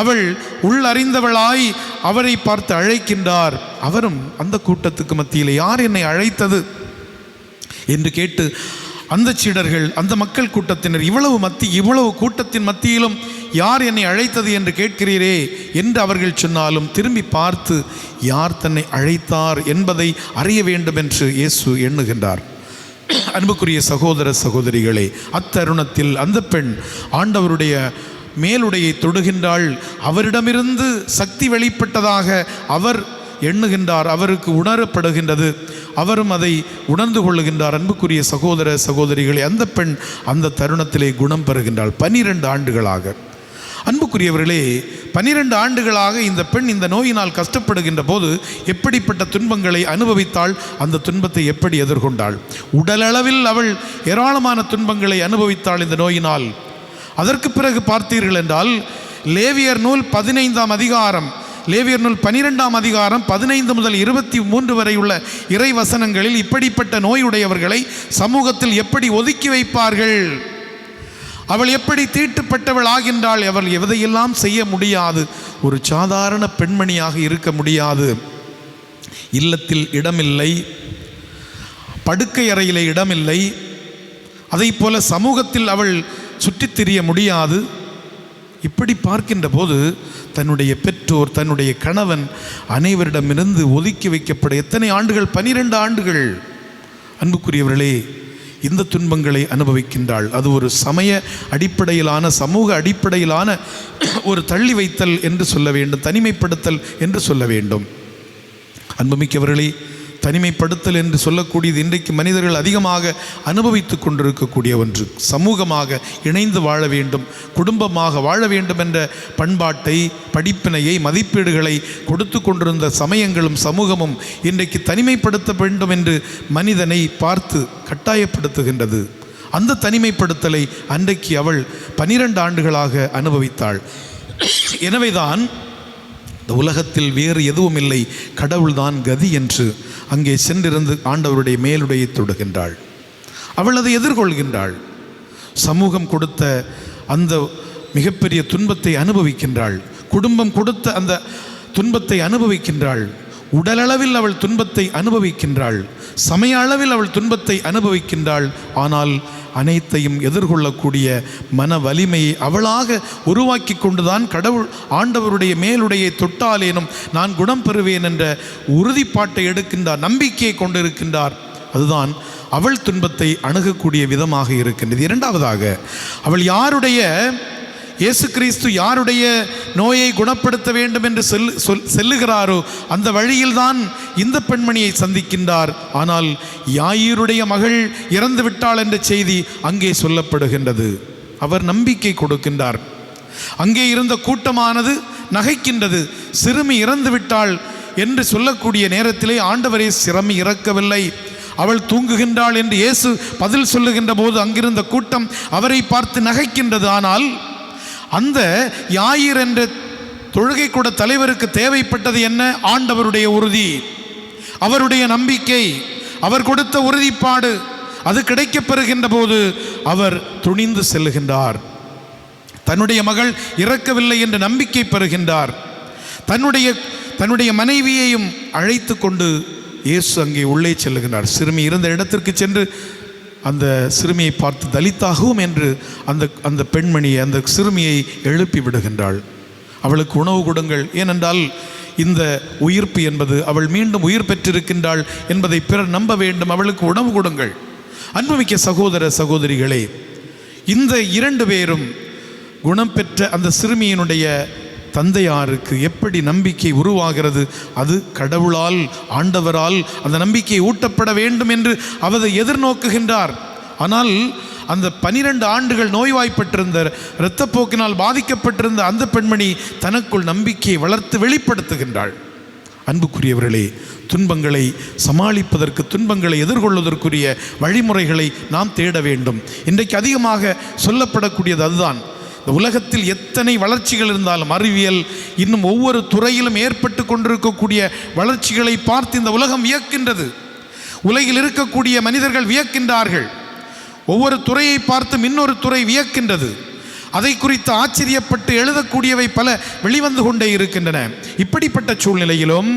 அவள் உள்ளறிந்தவளாய் அவரை பார்த்து அழைக்கின்றார். அவரும் அந்த கூட்டத்துக்கு மத்தியில் யார் என்னை அழைத்தது என்று கேட்டு அந்த சீடர்கள், அந்த மக்கள் கூட்டத்தினர், இவ்வளவு கூட்டத்தின் மத்தியிலும் யார் என்னை அழைத்தது என்று கேட்கிறீரே என்று அவர்கள் சொன்னாலும் திரும்பி பார்த்து யார் தன்னை அழைத்தார் என்பதை அறிய வேண்டும் என்று இயேசு எண்ணுகின்றார். அன்புக்குரிய சகோதர சகோதரிகளே, அத்தருணத்தில் அந்த பெண் ஆண்டவருடைய மேலுடையை தொடுகின்றாள். அவரிடமிருந்து சக்தி வெளிப்பட்டதாக அவர் எண்ணுகின்றார், அவருக்கு உணரப்படுகின்றது, அவரும் அதை உணர்ந்து கொள்ளுகின்றார். அன்புக்குரிய சகோதர சகோதரிகளே, அந்த பெண் அந்த தருணத்திலே குணம் பெறுகின்றாள். 12 ஆண்டுகளாக. அன்புக்குரியவர்களே, 12 ஆண்டுகளாக இந்த பெண் இந்த நோயினால் கஷ்டப்படுகின்ற போது எப்படிப்பட்ட துன்பங்களை அனுபவித்தாள், அந்த துன்பத்தை எப்படி எதிர்கொண்டாள். உடலளவில் அவள் ஏராளமான துன்பங்களை அனுபவித்தாள் இந்த நோயினால். அதற்கு பிறகு பார்த்தீர்கள் என்றால் லேவியர் நூல் 15ஆம் அதிகாரம், லேவியர் நூல் 12ஆம் அதிகாரம் 15 முதல் 23 வரை உள்ள இறை வசனங்களில் இப்படிப்பட்ட நோயுடையவர்களை சமூகத்தில் எப்படி ஒதுக்கி வைப்பார்கள், அவள் எப்படி தீட்டுப்பட்டவள் ஆகின்றாள், அவள் எதையெல்லாம் செய்ய முடியாது, ஒரு சாதாரண பெண்மணியாக இருக்க முடியாது, இல்லத்தில் இடமில்லை, படுக்கை அறையிலே இடமில்லை, அதை போல சமூகத்தில் அவள் சுற்றித் திரிய முடியாது. இப்படி பார்க்கின்ற போது தன்னுடைய பெற்றோர், தன்னுடைய கணவன் அனைவரிடமிருந்து ஒதுக்கி வைக்கப்பட எத்தனை ஆண்டுகள், 12 ஆண்டுகள். அன்புக்குரியவர்களே, இந்த துன்பங்களை அனுபவிக்கின்றாள். அது ஒரு சமய அடிப்படையிலான, சமூக அடிப்படையிலான ஒரு தள்ளி வைத்தல் என்று சொல்ல வேண்டும், தனிமைப்படுத்தல் என்று சொல்ல வேண்டும். அன்புமிக்கவர்களே, தனிமைப்படுத்தல் என்று சொல்லக்கூடியது இன்றைக்கு மனிதர்கள் அதிகமாக அனுபவித்து கொண்டிருக்கக்கூடிய ஒன்று. சமூகமாக இணைந்து வாழ வேண்டும், குடும்பமாக வாழ வேண்டும் என்ற பண்பாட்டை, படிப்பினையை, மதிப்பீடுகளை கொடுத்து கொண்டிருந்த சமயங்களும் சமூகமும் இன்றைக்கு தனிமைப்படுத்த வேண்டும் என்று மனிதனை பார்த்து கட்டாயப்படுத்துகின்றது. அந்த தனிமைப்படுத்தலை அன்றைக்கு அவள் 12 ஆண்டுகளாக அனுபவித்தாள். எனவேதான் இந்த உலகத்தில் வேறு எதுவும் இல்லை, கடவுள்தான் கதி என்று அங்கே சென்றிருந்து ஆண்டவருடைய மேலுடையை தொடுகின்றாள். அவள் அதை எதிர்கொள்கின்றாள். சமூகம் கொடுத்த அந்த மிகப்பெரிய துன்பத்தை அனுபவிக்கின்றாள். குடும்பம் கொடுத்த அந்த துன்பத்தை அனுபவிக்கின்றாள். உடலளவில் அவள் துன்பத்தை அனுபவிக்கின்றாள். சமய அளவில் அவள் துன்பத்தை அனுபவிக்கின்றாள். ஆனால் அனைத்தையும் எதிர்கொள்ளக்கூடிய மன வலிமையை அவளாக உருவாக்கி கொண்டுதான் கடவுள் ஆண்டவருடைய மேலுடையை தொட்டாலேனும் நான் குணம் பெறுவேன் என்ற உறுதிப்பாட்டை எடுக்கின்றார், நம்பிக்கையை கொண்டிருக்கின்றார். அதுதான் அவள் துன்பத்தை அணுகக்கூடிய விதமாக இருக்கின்றது. இரண்டாவதாக, அவள் யாருடைய இயேசு கிறிஸ்து யாருடைய நோயை குணப்படுத்த வேண்டும் என்று செல்லுகிறாரோ அந்த வழியில்தான் இந்த பெண்மணியை சந்திக்கின்றார். ஆனால் யாயிருடைய மகள் இறந்து விட்டாள் என்ற செய்தி அங்கே சொல்லப்படுகின்றது. அவர் நம்பிக்கை கொடுக்கின்றார். அங்கே இருந்த கூட்டமானது நகைக்கின்றது. சிறுமி இறந்து விட்டாள் என்று சொல்லக்கூடிய நேரத்திலே ஆண்டவரே சிறுமி இறக்கவில்லை, அவள் தூங்குகின்றாள் என்று இயேசு பதில் சொல்லுகின்ற போது அங்கிருந்த கூட்டம் அவரை பார்த்து நகைக்கின்றது. ஆனால் அந்த யாயிர் என்ற தொழுகை கூட தலைவருக்கு தேவைப்பட்டது என்ன? ஆண்டவருடைய உறுதி, அவருடைய நம்பிக்கை, அவர் கொடுத்த உறுதிப்பாடு. அது கிடைக்கப் பெறுகின்ற போது அவர் துணிந்து செல்லுகின்றார். தன்னுடைய மகள் இறக்கவில்லை என்று நம்பிக்கை பெறுகின்றார். தன்னுடைய மனைவியையும் அழைத்து கொண்டு இயேசு அங்கே உள்ளே செல்லுகின்றார். சிறுமி இருந்த இடத்திற்கு சென்று அந்த சிறுமியை பார்த்து தலித்தாகவும் என்று அந்த பெண்மணி அந்த சிறுமியை எழுப்பி விடுகின்றாள். அவளுக்கு உணவு கொடுங்கள், ஏனென்றால் இந்த உயிர்ப்பு என்பது அவள் மீண்டும் உயிர் பெற்றிருக்கின்றாள் என்பதை பிறர் நம்ப வேண்டும், அவளுக்கு உணவு கொடுங்கள். அன்புமிக்க சகோதர சகோதரிகளே, இந்த இரண்டு பேரும் குணம் பெற்ற அந்த சிறுமியினுடைய தந்தையாருக்கு எப்படி நம்பிக்கை உருவாகிறது? அது கடவுளால், ஆண்டவரால் அந்த நம்பிக்கை ஊட்டப்பட வேண்டும் என்று அவர் எதிர்நோக்குகின்றார். ஆனால் அந்த 12 ஆண்டுகள் நோய்வாய்ப்பட்டிருந்த, இரத்தப்போக்கினால் பாதிக்கப்பட்டிருந்த அந்த பெண்மணி தனக்குள் நம்பிக்கையை வளர்த்து வெளிப்படுத்துகின்றாள். அன்புக்குரியவர்களே, துன்பங்களை சமாளிப்பதற்கு, துன்பங்களை எதிர்கொள்வதற்குரிய வழிமுறைகளை நாம் தேட வேண்டும். இன்றைக்கு அதிகமாக சொல்லப்படக்கூடியது அதுதான். இந்த உலகத்தில் எத்தனை வளர்ச்சிகள் இருந்தாலும், அறிவியல் இன்னும் ஒவ்வொரு துறையிலும் ஏற்பட்டு கொண்டிருக்கக்கூடிய வளர்ச்சிகளை பார்த்து இந்த உலகம் வியக்கின்றது. உலகில் இருக்கக்கூடிய மனிதர்கள் வியக்கின்றார்கள். ஒவ்வொரு துறையை பார்த்தும் இன்னொரு துறை வியக்கின்றது. அதை குறித்து ஆச்சரியப்பட்டு எழுதக்கூடியவை பல வெளிவந்து கொண்டே இருக்கின்றன. இப்படிப்பட்ட சூழ்நிலையிலும்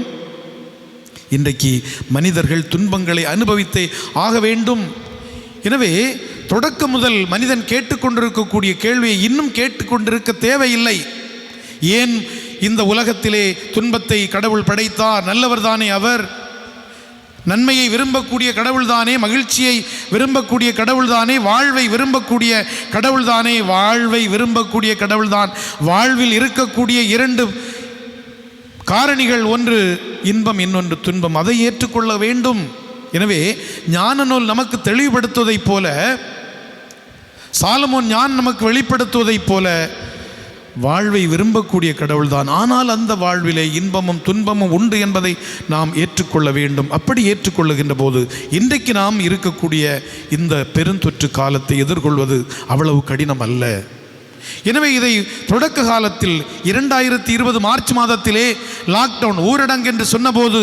இன்றைக்கு மனிதர்கள் துன்பங்களை அனுபவித்தே ஆக வேண்டும். எனவே தொடக்கம் முதல் மனிதன் கேட்டுக்கொண்டிருக்கக்கூடிய கேள்வியை இன்னும் கேட்டுக்கொண்டிருக்க தேவையில்லை. ஏன் இந்த உலகத்திலே துன்பத்தை கடவுள் படைத்தார்? நல்லவர் தானே அவர், நன்மையை விரும்பக்கூடிய கடவுள் தானே, மகிழ்ச்சியை விரும்பக்கூடிய கடவுள் தானே, வாழ்வை விரும்பக்கூடிய கடவுள் தானே. வாழ்வை விரும்பக்கூடிய கடவுள் தான். வாழ்வில் இருக்கக்கூடிய 2 காரணிகள், ஒன்று இன்பம், இன்னொன்று துன்பம். அதை ஏற்றுக்கொள்ள வேண்டும். எனவே ஞான நூல் நமக்கு தெளிவுபடுத்துவதைப் போல, சாலமோன் ஞான் நமக்கு வெளிப்படுத்துவதைப் போல வாழ்வை விரும்பக்கூடிய கடவுள்தான். ஆனால் அந்த வாழ்விலே இன்பமும் துன்பமும் உண்டு என்பதை நாம் ஏற்றுக்கொள்ள வேண்டும். அப்படி ஏற்றுக்கொள்ளுகின்ற போது இன்றைக்கு நாம் இருக்கக்கூடிய இந்த பெருந்தொற்று காலத்தை எதிர்கொள்வது அவ்வளவு கடினம் அல்ல. எனவே இதை தொடக்க காலத்தில் 2020 மார்ச் மாதத்திலே லாக்டவுன், ஊரடங்கு என்று சொன்னபோது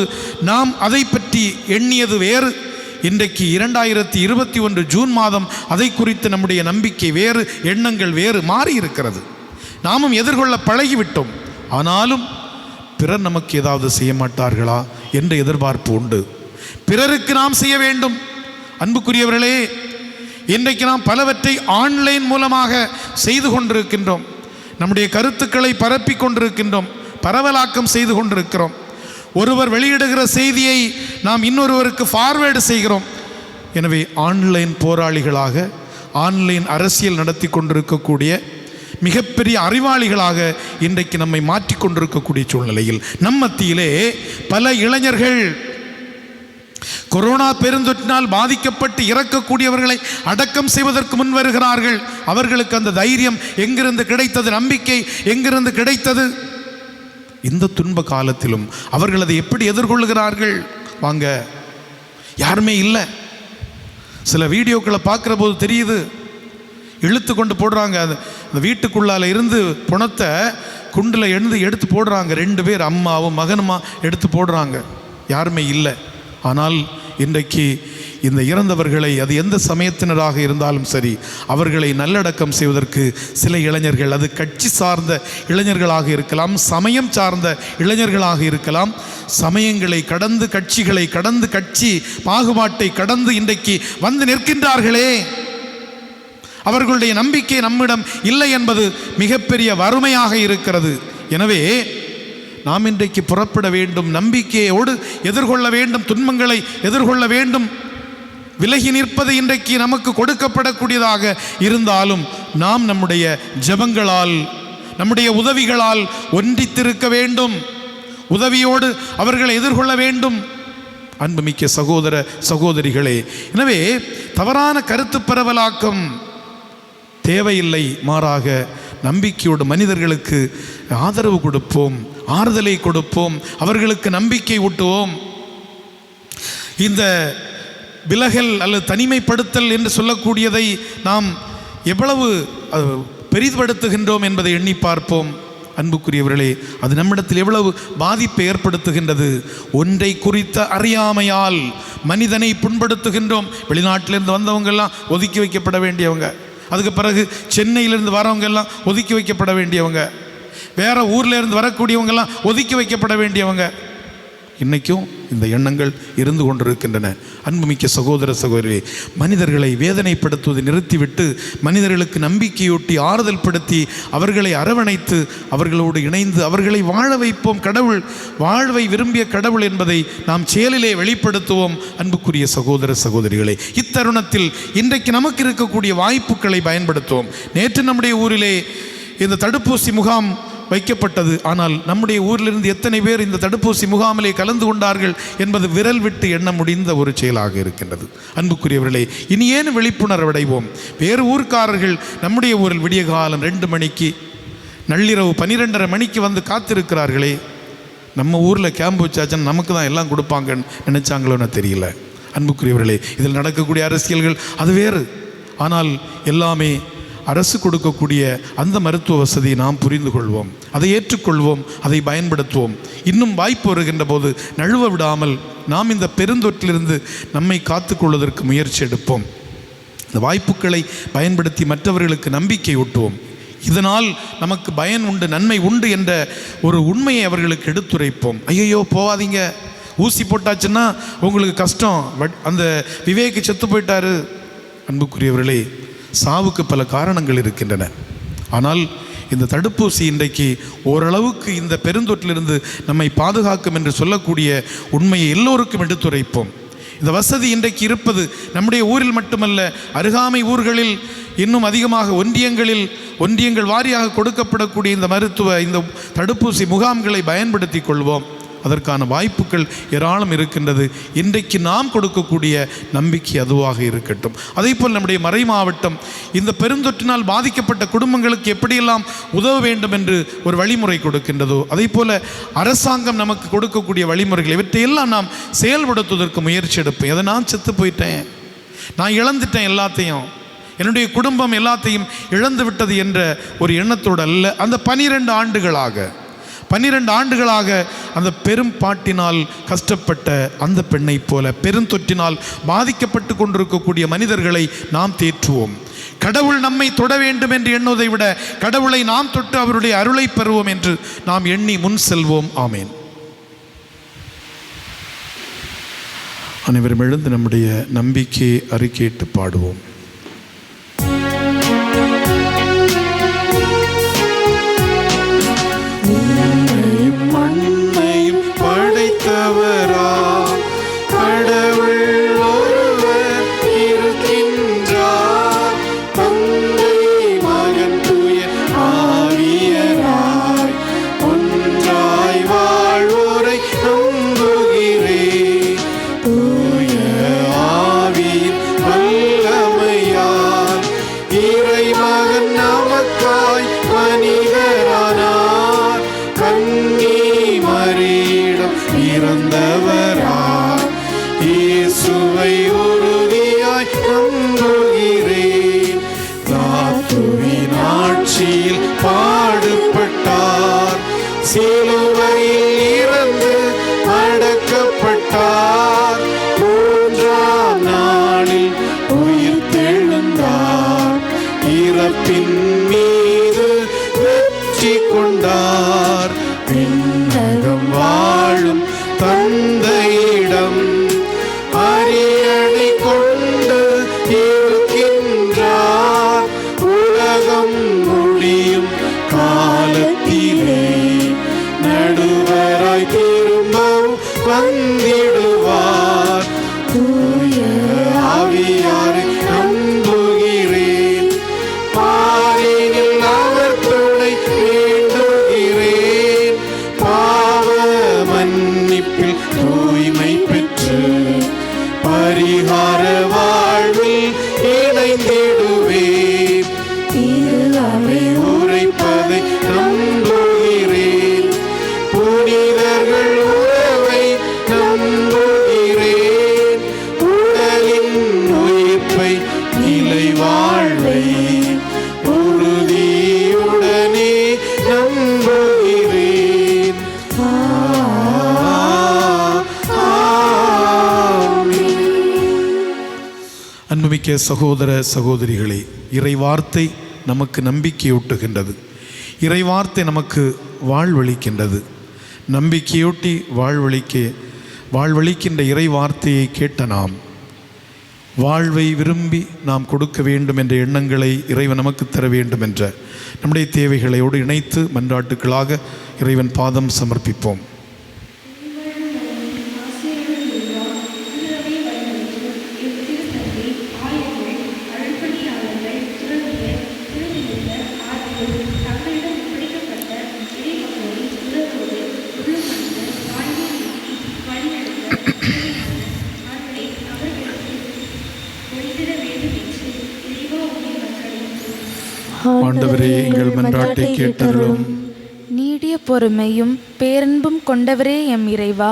நாம் அதை பற்றி எண்ணியது வேறு. இன்றைக்கு 2021 ஜூன் மாதம் அதை குறித்து நம்முடைய நம்பிக்கை வேறு, எண்ணங்கள் வேறு மாறி இருக்கிறது. நாமும் எதிர்கொள்ள பழகிவிட்டோம். ஆனாலும் பிறர் நமக்கு ஏதாவது செய்ய மாட்டார்களா என்ற எதிர்பார்ப்பு உண்டு. பிறருக்கு நாம் செய்ய வேண்டும். அன்புக்குரியவர்களே, இன்றைக்கு நாம் பலவற்றை ஆன்லைன் மூலமாக செய்து கொண்டிருக்கின்றோம். நம்முடைய கருத்துக்களை பரப்பி கொண்டிருக்கின்றோம், பரவலாக்கம் செய்து கொண்டிருக்கிறோம். ஒருவர் வெளியிடுகிற செய்தியை நாம் இன்னொருவருக்கு ஃபார்வேர்டு செய்கிறோம். எனவே ஆன்லைன் போராளிகளாக, ஆன்லைன் அரசியல் நடத்தி கொண்டிருக்கக்கூடிய மிகப்பெரிய அறிவாளிகளாக இன்றைக்கு நம்மை மாற்றிக்கொண்டிருக்கக்கூடிய சூழ்நிலையில் நம் மத்தியிலே பல இளைஞர்கள் கொரோனா பெருந்தொற்றினால் பாதிக்கப்பட்டு இறக்கக்கூடியவர்களை அடக்கம் செய்வதற்கு முன் வருகிறார்கள். அவர்களுக்கு அந்த தைரியம் எங்கிருந்து கிடைத்தது? நம்பிக்கை எங்கிருந்து கிடைத்தது? இந்த துன்ப காலத்திலும் அவர்கள் அதை எப்படி எதிர்கொள்கிறார்கள்? வாங்க, யாருமே இல்லை. சில வீடியோக்களை பார்க்குற போது தெரியுது, இழுத்து கொண்டு போடுறாங்க. அந்த வீட்டுக்குள்ளால இருந்து புணத்தை குண்டில் எடுத்து போடுறாங்க. 2 பேர், அம்மாவும் மகனுமா எடுத்து போடுறாங்க. யாருமே இல்லை. ஆனால் இன்றைக்கு இந்த இறந்தவர்களை, அது எந்த சமயத்தினராக இருந்தாலும் சரி, அவர்களை நல்லடக்கம் செய்வதற்கு சில இளைஞர்கள், அது கட்சி சார்ந்த இளைஞர்களாக இருக்கலாம், சமயம் சார்ந்த இளைஞர்களாக இருக்கலாம், சமயங்களை கடந்து, கட்சிகளை கடந்து, கட்சி பாகுபாட்டை கடந்து இன்றைக்கு வந்து நிற்கின்றார்களே. அவர்களுடைய நம்பிக்கை நம்மிடம் இல்லை என்பது மிகப்பெரிய வறுமையாக இருக்கிறது. எனவே நாம் இன்றைக்கு புறப்பட வேண்டும், நம்பிக்கையோடு எதிர்கொள்ள வேண்டும், துன்பங்களை எதிர்கொள்ள வேண்டும். விலகி நிற்பது இன்றைக்கு நமக்கு கொடுக்கப்படக்கூடியதாக இருந்தாலும் நாம் நம்முடைய ஜெபங்களால், நம்முடைய உதவிகளால் ஒன்றித்திருக்க வேண்டும். உதவியோடு அவர்களை எதிர்கொள்ள வேண்டும். அன்புமிக்க சகோதர சகோதரிகளே, எனவே தவறான கருத்து பரவலாக்கம் தேவையில்லை. மாறாக நம்பிக்கையோடு மனிதர்களுக்கு ஆதரவு கொடுப்போம், ஆறுதலை கொடுப்போம், அவர்களுக்கு நம்பிக்கை ஊட்டுவோம். இந்த விலகல் அல்லது தனிமைப்படுத்தல் என்று சொல்லக்கூடியதை நாம் எவ்வளவு பெரிதுபடுத்துகின்றோம் என்பதை எண்ணி பார்ப்போம். அன்புக்குரியவர்களே, அது நம்மிடத்தில் எவ்வளவு பாதிப்பை ஏற்படுத்துகின்றது. ஒன்றை குறித்த அறியாமையால் மனிதனை புண்படுத்துகின்றோம். வெளிநாட்டிலிருந்து வந்தவங்கெல்லாம் ஒதுக்கி வைக்கப்பட வேண்டியவங்க, அதுக்கு பிறகு சென்னையிலிருந்து வரவங்க எல்லாம் ஒதுக்கி வைக்கப்பட வேண்டியவங்க, வேற ஊர்ல இருந்து வரக்கூடியவங்கெல்லாம் ஒதுக்கி வைக்கப்பட வேண்டியவங்க. இன்றைக்கும் இந்த எண்ணங்கள் இருந்து கொண்டிருக்கின்றன. அன்புமிக்க சகோதர சகோதரி, மனிதர்களை வேதனைப்படுத்துவதை நிறுத்திவிட்டு மனிதர்களுக்கு நம்பிக்கையூட்டி ஆறுதல் படுத்தி அவர்களை அரவணைத்து அவர்களோடு இணைந்து அவர்களை வாழ வைப்போம். கடவுள் வாழ்வை விரும்பிய கடவுள் என்பதை நாம் செயலிலே வெளிப்படுத்துவோம். அன்புக்குரிய சகோதர சகோதரிகளே, இத்தருணத்தில் இன்றைக்கு நமக்கு இருக்கக்கூடிய வாய்ப்புகளை பயன்படுத்துவோம். நேற்று நம்முடைய ஊரிலே இந்த தடுப்பூசி முகாம் வைக்கப்பட்டது. ஆனால் நம்முடைய ஊரிலிருந்து எத்தனை பேர் இந்த தடுப்பூசி முகாமிலே கலந்து கொண்டார்கள் என்பது விரல் விட்டு எண்ண முடிந்த ஒரு செயலாக இருக்கின்றது. அன்புக்குரியவர்களே, இனி ஏன் விழிப்புணர்வு அடைவோம். வேறு ஊர்க்காரர்கள் நம்முடைய ஊரில் விடிய காலம் 2 மணிக்கு, நள்ளிரவு 12:30 மணிக்கு வந்து காத்திருக்கிறார்களே. நம்ம ஊரில் கேம்ப் வச்சாச்சுன்னு நமக்கு தான் எல்லாம் கொடுப்பாங்கன்னு நினைச்சாங்களோன்னு தெரியல. அன்புக்குரியவர்களே, இதில் நடக்கக்கூடிய அரசியல்கள் அது வேறு. ஆனால் எல்லாமே அரசு கொடுக்கக்கூடிய அந்த மருத்துவ வசதியை நாம் புரிந்து கொள்வோம், அதை ஏற்றுக்கொள்வோம், அதை பயன்படுத்துவோம். இன்னும் வாய்ப்பு வருகின்ற போது நழுவ விடாமல் நாம் இந்த பெருந்தொற்றிலிருந்து நம்மை காத்துக்கொள்வதற்கு முயற்சி எடுப்போம். இந்த வாய்ப்புகளை பயன்படுத்தி மற்றவர்களுக்கு நம்பிக்கை ஊட்டுவோம். இதனால் நமக்கு பயன் உண்டு, நன்மை உண்டு என்ற ஒரு உண்மையை அவர்களுக்கு எடுத்துரைப்போம். ஐயோ போவாதீங்க, ஊசி போட்டாச்சுன்னா உங்களுக்கு கஷ்டம், அந்த விவேக்கு செத்து போயிட்டாரு. அன்புக்குரியவர்களே, சாவுக்கு பல காரணங்கள் இருக்கின்றன. ஆனால் இந்த தடுப்பூசி இன்றைக்கு ஓரளவுக்கு இந்த பெருந்தொற்றிலிருந்து நம்மை பாதுகாக்கும் என்று சொல்லக்கூடிய உண்மையை எல்லோருக்கும் எடுத்துரைப்போம். இந்த வசதி இன்றைக்கு இருப்பது நம்முடைய ஊரில் மட்டுமல்ல, அருகாமை ஊர்களில் இன்னும் அதிகமாக ஒன்றியங்கள் வாரியாக கொடுக்கப்படக்கூடிய இந்த தடுப்பூசி முகாம்களை பயன்படுத்தி கொள்வோம். அதற்கான வாய்ப்புகள் ஏராளம் இருக்கின்றது. இன்றைக்கு நாம் கொடுக்கக்கூடிய நம்பிக்கை அதுவாக இருக்கட்டும். அதேபோல் நம்முடைய மறை மாவட்டம் இந்த பெருந்தொற்றினால் பாதிக்கப்பட்ட குடும்பங்களுக்கு எப்படியெல்லாம் உதவ வேண்டும் என்று ஒரு வழிமுறை கொடுக்கின்றதோ, அதே போல அரசாங்கம் நமக்கு கொடுக்கக்கூடிய வழிமுறைகள் இவற்றையெல்லாம் நாம் செயல்படுத்துவதற்கு முயற்சி எடுப்பேன். அதை நான் செத்து போயிட்டேன், நான் இழந்துட்டேன், எல்லாத்தையும் என்னுடைய குடும்பம் எல்லாத்தையும் இழந்து விட்டது என்ற ஒரு எண்ணத்தோடு அல்ல. அந்த 12 ஆண்டுகளாக அந்த பெரும் பாட்டினால் கஷ்டப்பட்ட அந்த பெண்ணை போல பெருந்தொற்றினால் பாதிக்கப்பட்டு கொண்டிருக்கக்கூடிய மனிதர்களை நாம் தேற்றுவோம். கடவுள் நம்மை தொட வேண்டும் என்று எண்ணுவதை விட கடவுளை நாம் தொட்டு அவருடைய அருளை பெறுவோம் என்று நாம் எண்ணி முன் செல்வோம். ஆமேன். அனைவரும் எழுந்து நம்முடைய நம்பிக்கையை அறிக்கையிட்டு பாடுவோம். மண்ணையும் படைத்தவரா கடவுள் ஒருவர் இருக்கின்றார். தந்தை மகன் தூய ஆவியராய் ஒன்றாய் வாழ்வோரை நம்புகிறேன். தூய ஆவியின் வல்லமையால் இறைமகன் நமக்காய் மனிதரானார். கன்னி மரியிடம் பிறந்தவராய் இயேசுவை உறுதியாய் நம்புகிறேன். தாத்துவின் ஆட்சியில் பாடுபட்டார், சிலுவையில் இறந்து அடக்கப்பட்டார், 3ஆம் நாளில் உயிர்த்தெழுந்தார், இறப்பின் மீது வெற்றி கொண்டார். விண்ணகம் வாழும் தந்தையிடம் அரியணை கொண்டு இருக்கின்றார். அன்புமிக்க சகோதர சகோதரிகளே, இறை வார்த்தை நமக்கு நம்பிக்கையூட்டுகின்றது. இறை வார்த்தை நமக்கு வாழ்வளிக்கின்றது. நம்பிக்கையூட்டி வாழ்வளிக்கின்ற இறை வார்த்தையை கேட்ட நாம் வாழ்வை விரும்பி நாம் கொடுக்க வேண்டும் என்ற எண்ணங்களை இறைவன் நமக்கு தர வேண்டும் என்ற நம்முடைய தேவைகளோடு இணைத்து மன்றாட்டுக்களாக இறைவன் பாதம் சமர்ப்பிப்போம். ஆண்டவரே, எங்கள் மன்றாட்டை கேட்டருளும். நீடிய பொறுமையும் பேரன்பும் கொண்டவரே எம் இறைவா,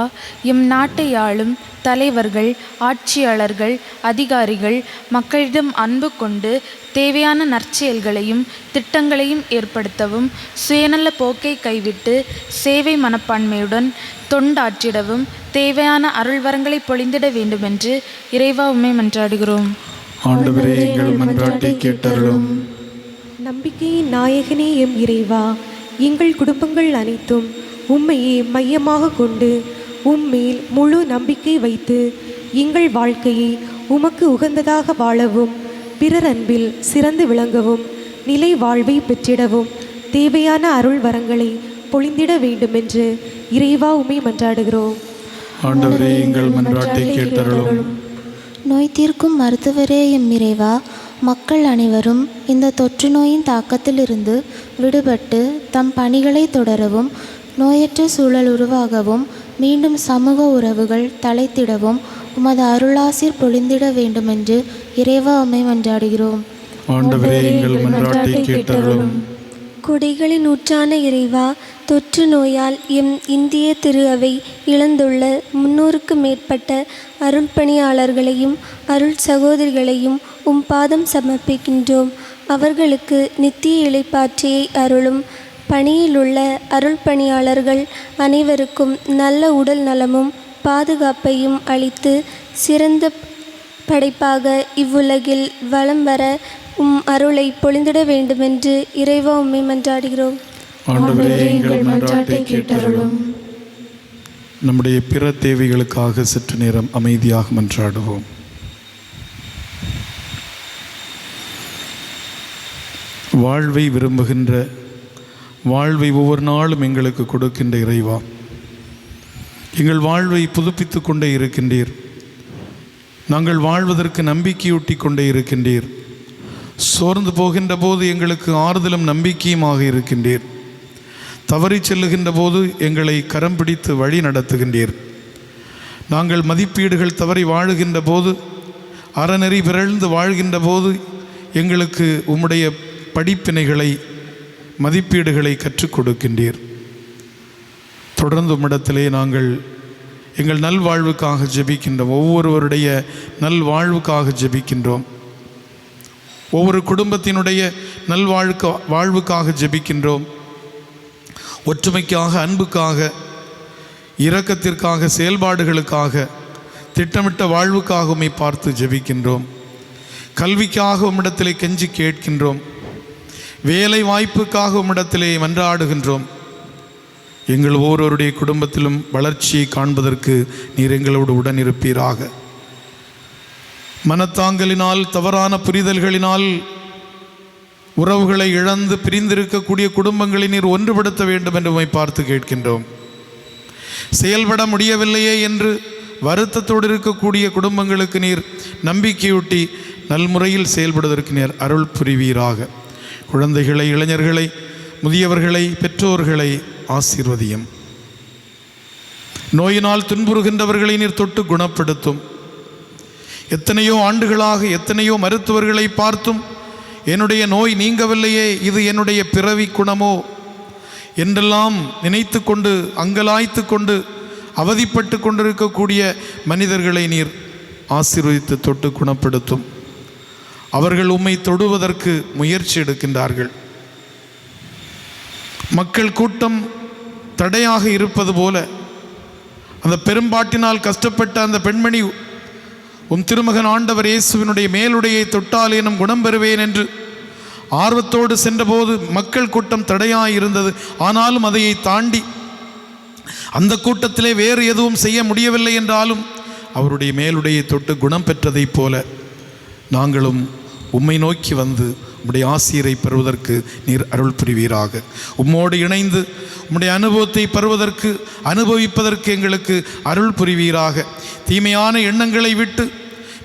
எம் நாட்டை ஆளும் தலைவர்கள், ஆட்சியாளர்கள், அதிகாரிகள் மக்களிடம் அன்பு கொண்டு தேவையான நற்செயல்களையும் திட்டங்களையும் ஏற்படுத்தவும், சுயநல போக்கை கைவிட்டு சேவை மனப்பான்மையுடன் தொண்டாற்றிடவும் தேவையான அருள்வரங்களை பொழிந்திட வேண்டுமென்று இறைவா உம்மை மன்றாடுகிறோம். ஆண்டவரே, எங்கள் மன்றாட்டை கேட்டருளும். நம்பிக்கையின் நாயகனே எம் இறைவா, எங்கள் குடும்பங்கள் அனைத்தும் உம்மையே மையமாக கொண்டு உம்மேல் முழு நம்பிக்கை வைத்து எங்கள் வாழ்க்கையை உமக்கு உகந்ததாக வாழவும், பிறர் அன்பில் சிறந்து விளங்கவும், நிலை வாழ்வை பெற்றிடவும் தேவையான அருள் வரங்களை பொழிந்திட வேண்டுமென்று இறைவா உம்மை மன்றாடுகிறோம். ஆண்டவரே, எங்கள் மன்றாட்டை கேட்டருளும். நோய் தீர்க்கும் மருத்துவரே எம் இறைவா, மக்கள் அனைவரும் இந்த தொற்று நோயின் தாக்கத்திலிருந்து விடுபட்டு தம் பணிகளை தொடரவும், நோயற்ற சூழல் உருவாகவும், மீண்டும் சமூக உறவுகள் தலைத்திடவும் உமது அருளாசிர் பொழிந்திட வேண்டுமென்று இறைவா உம்மை மன்றாடுகிறோம். ஆண்டவரே, எங்கள் மன்றாட்டை கேட்டருளும். கொடைகளின் ஊற்றான இறைவா, தொற்று நோயால் எம் இந்திய திரு அவை இழந்துள்ள 300க்கு மேற்பட்ட அருள் பணியாளர்களையும் அருள் சகோதரிகளையும் உம் பாதம் சமர்ப்பிக்கின்றோம். அவர்களுக்கு நித்திய இளைப்பாற்றியை அருளும். பணியிலுள்ள அருள் பணியாளர்கள் அனைவருக்கும் நல்ல உடல் நலமும் பாதுகாப்பையும் அளித்து சிறந்த படைப்பாக இவ்வுலகில் வலம் வர உம் அருளை பொழிந்திட வேண்டுமென்று இறைவா உம்மை மன்றாடுகிறோம். ஆண்டவரே, எங்கள் மன்றாட்டை கேட்டருளும். நம்முடைய பிற தேவைகளுக்காக சற்று நேரம் அமைதியாக மன்றாடுவோம். வாழ்வை விரும்புகின்ற, வாழ்வை ஒவ்வொரு நாளும் எங்களுக்கு கொடுக்கின்ற இறைவா, எங்கள் வாழ்வை புதுப்பித்து கொண்டே இருக்கின்றீர். நாங்கள் வாழ்வதற்கு நம்பிக்கையூட்டி கொண்டே இருக்கின்றீர். சோர்ந்து போகின்ற போது எங்களுக்கு ஆறுதலும் நம்பிக்கையுமாக இருக்கின்றீர். தவறி செல்லுகின்ற போது எங்களை கரம் பிடித்து வழி நடத்துகின்றீர். நாங்கள் மதிப்பீடுகள் தவறி வாழுகின்ற போது, அறநெறி பிறழ்ந்து வாழ்கின்ற போது எங்களுக்கு உம்முடைய படிப்பினைகளை, மதிப்பீடுகளை கற்றுக் கொடுக்கின்றீர். தொடர்ந்து உம்மிடத்திலே நாங்கள் எங்கள் நல்வாழ்வுக்காக ஜெபிக்கின்றோம். ஒவ்வொருவருடைய நல்வாழ்வுக்காக ஜெபிக்கின்றோம். ஒவ்வொரு குடும்பத்தினுடைய வாழ்வுக்காக ஜெபிக்கின்றோம். ஒற்றுமைக்காக, அன்புக்காக, இரக்கத்திற்காக, செயல்பாடுகளுக்காக, திட்டமிட்ட வாழ்வுக்காக உம்மை பார்த்து ஜெபிக்கின்றோம். கல்விக்காக உம்மிடத்திலே கெஞ்சி கேட்கின்றோம். வேலை வாய்ப்புக்காக உம்மிடத்திலே மன்றாடுகின்றோம். எங்கள் ஒவ்வொருவருடைய குடும்பத்திலும் வளர்ச்சியை காண்பதற்கு நீர் எங்களோடு உடனிருப்பீராக. மனத்தாங்கலினால், தவறான புரிதல்களினால் உறவுகளை இழந்து பிரிந்திருக்கக்கூடிய குடும்பங்களை நீர் ஒன்றுபடுத்த வேண்டும் என்று உம்மை பார்த்து கேட்கின்றோம். செயல்பட முடியவில்லையே என்று வருத்தத்தோடு இருக்கக்கூடிய குடும்பங்களுக்கு நீர் நம்பிக்கையூட்டி நல்முறையில் செயல்படுவதற்கு நீர் அருள் புரிவீராக. குழந்தைகளை, இளைஞர்களை, முதியவர்களை, பெற்றோர்களை ஆசீர்வதியும். நோயினால் துன்புறுகின்றவர்களை நீர் தொட்டு குணப்படுத்தும். எத்தனையோ ஆண்டுகளாக எத்தனையோ மருத்துவர்களை பார்த்தும் என்னுடைய நோய் நீங்கவில்லையே, இது என்னுடைய பிறவி குணமோ என்றெல்லாம் நினைத்து கொண்டு அங்கலாய்த்து கொண்டு அவதிப்பட்டு கொண்டிருக்கக்கூடிய மனிதர்களை நீர் ஆசீர்வதித்து தொட்டு குணப்படுத்தும். அவர்கள் உம்மை தொடுவதற்கு முயற்சி எடுக்கின்றார்கள். மக்கள் கூட்டம் தடையாக இருப்பது போல அந்த பெரும்பாட்டினால் கஷ்டப்பட்ட அந்த பெண்மணி உம் திருமகன் ஆண்டவர் இயேசுவினுடைய மேலுடையை தொட்டால் எனும் குணம் பெறுவேன் என்று ஆர்வத்தோடு சென்றபோது மக்கள் கூட்டம் தடையாயிருந்தது. ஆனாலும் அதையை தாண்டி அந்த கூட்டத்திலே வேறு எதுவும் செய்ய முடியவில்லை என்றாலும் அவருடைய மேலுடையை தொட்டு குணம் பெற்றதைப் போல நாங்களும் உம்மை நோக்கி வந்து உம்முடைய ஆசிரியரை பெறுவதற்கு நீர் அருள் புரிவீராக. உம்மோடு இணைந்து உம்முடைய அனுபவத்தை அனுபவிப்பதற்கு எங்களுக்கு அருள் புரிவீராக. தீமையான எண்ணங்களை விட்டு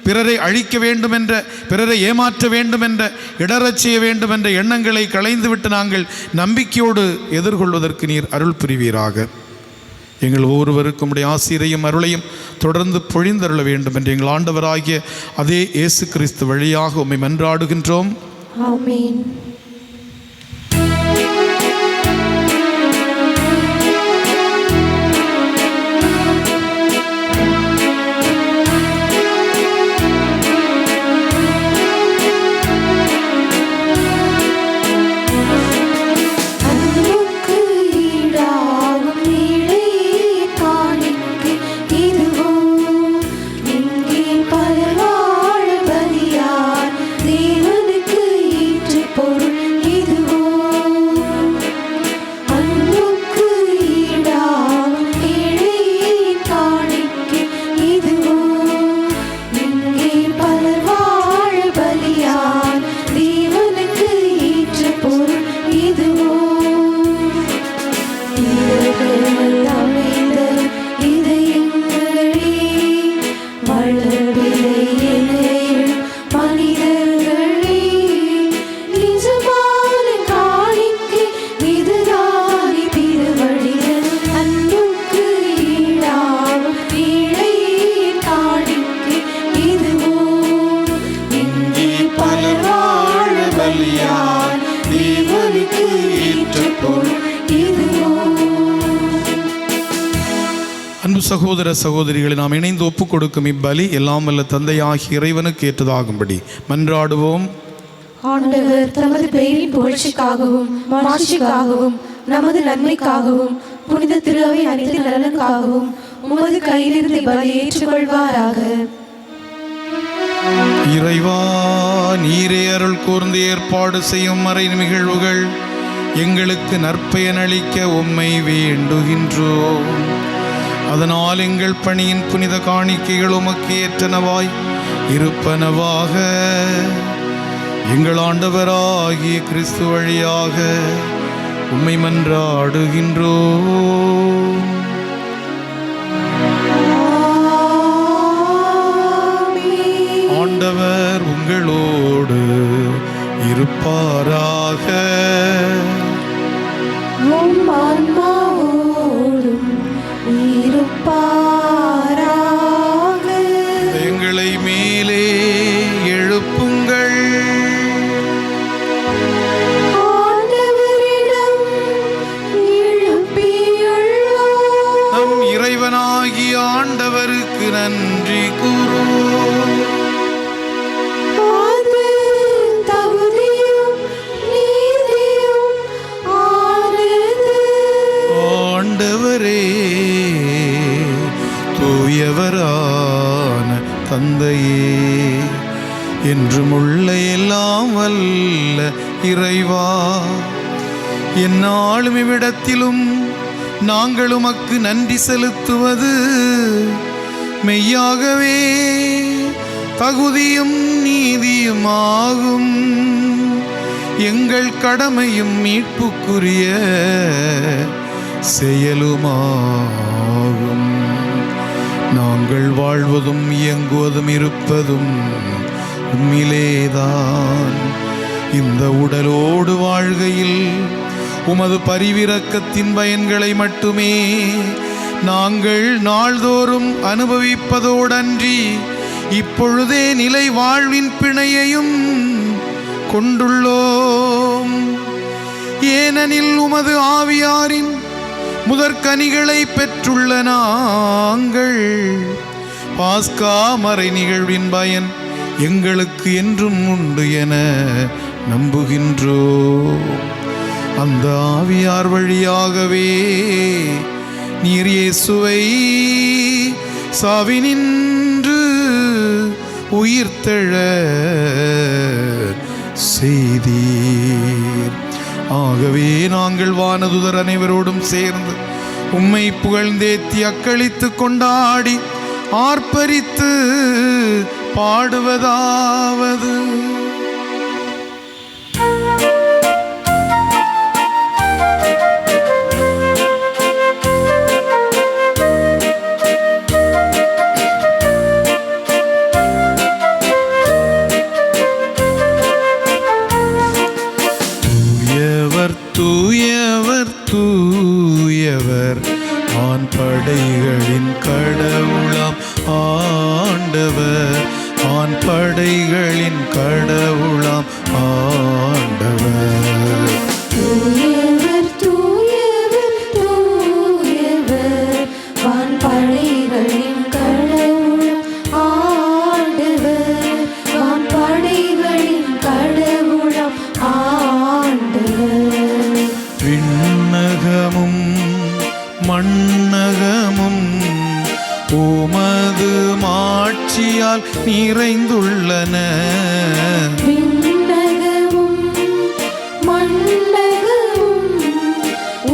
பிறரை அழிக்க வேண்டுமென்ற, பிறரை ஏமாற்ற வேண்டுமென்ற, இடரச் செய்ய வேண்டுமென்ற எண்ணங்களை களைந்துவிட்டு நாங்கள் நம்பிக்கையோடு எதிர்கொள்வதற்கு நீர் அருள் புரிவீராக. எங்கள் ஒவ்வொருவருக்கும் உடைய ஆசிரியரையும் அருளையும் தொடர்ந்து பொழிந்தருள வேண்டும் என்று எங்கள் ஆண்டவராகிய அதே இயேசு கிறிஸ்து வழியாக உம்மை மன்றாடுகின்றோம். ஆமென். அன்பு சகோதர சகோதரிகளை நாம் இணைந்து ஒப்புக் கொடுக்கும் இப்பலி எல்லாம் வல்ல தந்தையாகிய இறைவனுக்கு ஏற்றதாகும்படி மன்றாடுவோம். ஆண்டவர் தமது பெயரின் புகழ்ச்சிக்காகவும் மாட்சிக்காகவும் நமது நன்மைக்காகவும் புனித திருவை அனைத்து நலனுக்காகவும் உமது கையிலிருந்து பலி ஏற்றுக்கொள்வாராக. இறைவா, நீரே அருள் கூர்ந்து ஏற்பாடு செய்யும் மறை நிகழ்வுகள் எங்களுக்கு நற்பயனளிக்க உம்மை வேண்டுகின்றோம். அதனால் எங்கள் பணியின் புனித காணிக்கைகள் உமக்கு ஏற்றனவாய் இருப்பனவாக. எங்கள் ஆண்டவராகிய கிறிஸ்து வழியாக உம்மை மன்றாடுகின்றோம். ஆண்டவர் உங்களோடு இருப்பாராக. எங்களை மேலே எழுப்புங்கள். நம் இறைவனாகிய ஆண்டவருக்கு நன்றி கூறுவோம். ஆண்டவரே, தூயவரான தந்தையே, என்றும் உள்ள எல்லாம் வல்ல இறைவா, எந்நாளும் இவ்விடத்திலும் நாங்கள் உமக்கு நன்றி செலுத்துவது மெய்யாகவே தகுதியும் நீதியுமாகும். எங்கள் கடமையும் மீட்புக்குரிய செயலுமாகும். நாங்கள் வாழ்வதும் இயங்குவதும் இருப்பதும் உம்மிலேதான். இந்த உடலோடு வாழ்கையில் உமது பரிவிரக்கத்தின் பயன்களை மட்டுமே நாங்கள் நாள்தோறும் அனுபவிப்பதோடன்றி இப்பொழுதே நிலை வாழ்வின் பிணையையும் கொண்டுள்ளோம். ஏனெனில் உமது ஆவியாரின் முதற்கனிகளை பெற்றுள்ள நாங்கள் பாஸ்கா மறை நிகழ்வின் பயன் எங்களுக்கு என்றும் உண்டு என நம்புகின்றோம். அந்த ஆவியார் வழியாகவே நீர் இயேசுவை சாவினின்று உயிர்த்தெழ செய்தீர். ஆகவே நாங்கள் வானதுதர் அனைவரோடும் சேர்ந்து உம்மை புகழ்ந்தேத்தி அக்களித்து கொண்டாடி ஆர்ப்பரித்து பாடுவதாவது: தூயவர் தூயவர் ஆண்படைகளின் கடவுளாம் ஆண்டவர், ஆண்படைகளின் கடவுளாம் ஆண்டவர். தூயவர் தூயவர் தூயவர் வான்படைகளின் கடவுளாம் ஆண்டவர், வான்படைகளின் கடவுளாம் ஆண்டவர். விண்ணகமும் மண்ணகமும் உமது மாட்சியால் நிறைந்துள்ளன. விண்ணகமும் மண்ணகமும்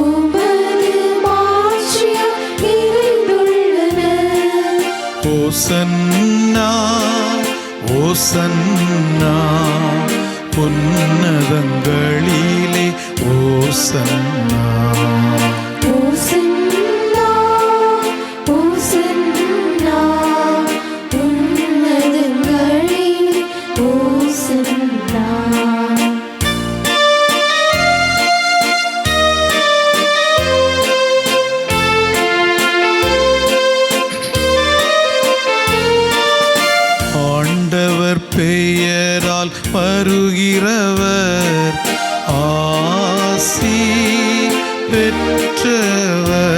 உமது மாட்சியால் நிறைந்துள்ளன. ஓசன்னா ஓசன்னா உன்னதங்களிலே ஓசன்னா. ஓசன்னா ஓசன்னா உன்னதங்களிலே ஓசன்னா. ஆண்டவர் பெயரால் வருகிறவர் ஆசி பெற்றவர்.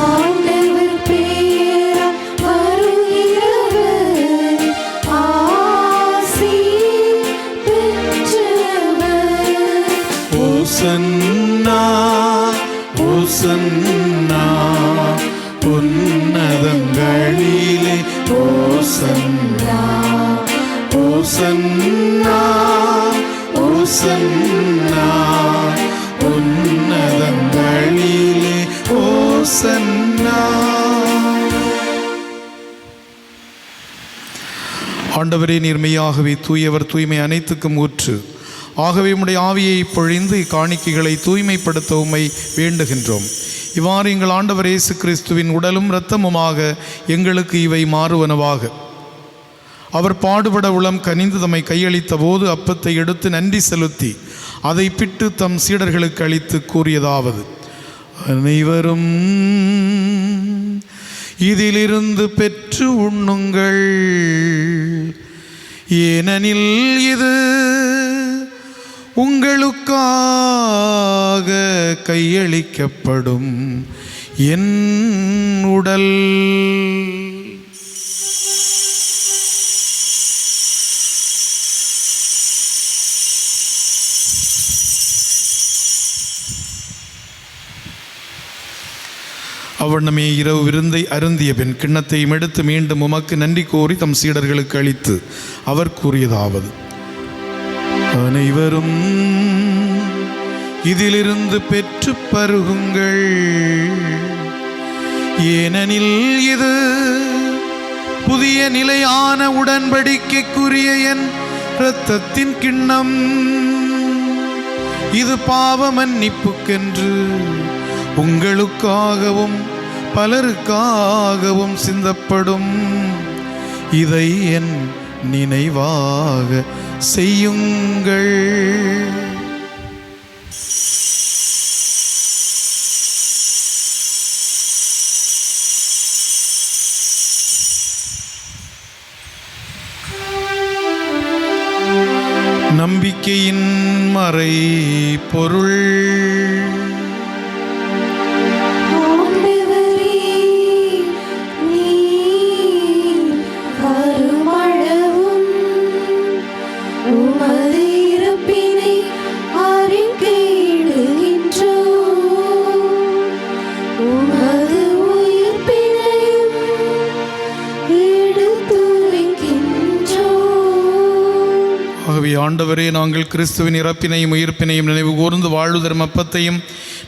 ஆண்டவர் பெயரால் வருகிறவர் ஆசி பெற்றவர். ஓசன்னா ஓசன்னா உன்னதங்களிலே ஓசன்னா. ஓசன்னா ஓசன்னா உன்னதங்களிலே ஓசன்னா. ஆண்டவரே, நீர் மெய்யாகவே தூயவர், தூய்மை அனைத்துக்கும் ஊற்று. ஆகவே உம்முடைய ஆவியை பொழிந்து இக்காணிக்கைகளை தூய்மைப்படுத்த உம்மை வேண்டுகின்றோம். இவ்வாறு எங்கள் ஆண்டவர் இயேசு கிறிஸ்துவின் உடலும் இரத்தமுமாக எங்களுக்கு இவை மாறுவனவாக. அவர் பாடுபட உளம் கனிந்து தம்மை கையளித்த போது அப்பத்தை எடுத்து நன்றி செலுத்தி அதை பிட்டு தம் சீடர்களுக்கு அளித்து கூறியதாவது: அனைவரும் இதிலிருந்து பெற்று உண்ணுங்கள், ஏனெனில் இது உங்களுக்காக கையளிக்கப்படும் என் உடல். அவ்வண்ணமே இரவு விருந்தை அருந்திய பின் கிண்ணத்தையும் எடுத்து மீண்டும் உமக்கு நன்றி கூறி தம் சீடர்களுக்கு அளித்து அவர் கூறியதாவது: அனைவரும் இதிலிருந்து பெற்று பருகுங்கள், ஏனெனில் இது புதிய நிலையான உடன்படிக்கைக்குரிய என் இரத்தத்தின் கிண்ணம். இது பாவ மன்னிப்புக்கென்று உங்களுக்காகவும் பலருக்காகவும் சிந்தப்படும். இதை என் நினைவாக செய்யுங்கள். நம்பிக்கையின் மறை பொருள். உமது உயிர்ப்பினையும் எடுத்து ஆண்டவரே, நாங்கள் கிறிஸ்துவின் இறப்பினையும் உயிர்ப்பினையும் நினைவு கூர்ந்து வாழ்வுதரும் அப்பத்தையும்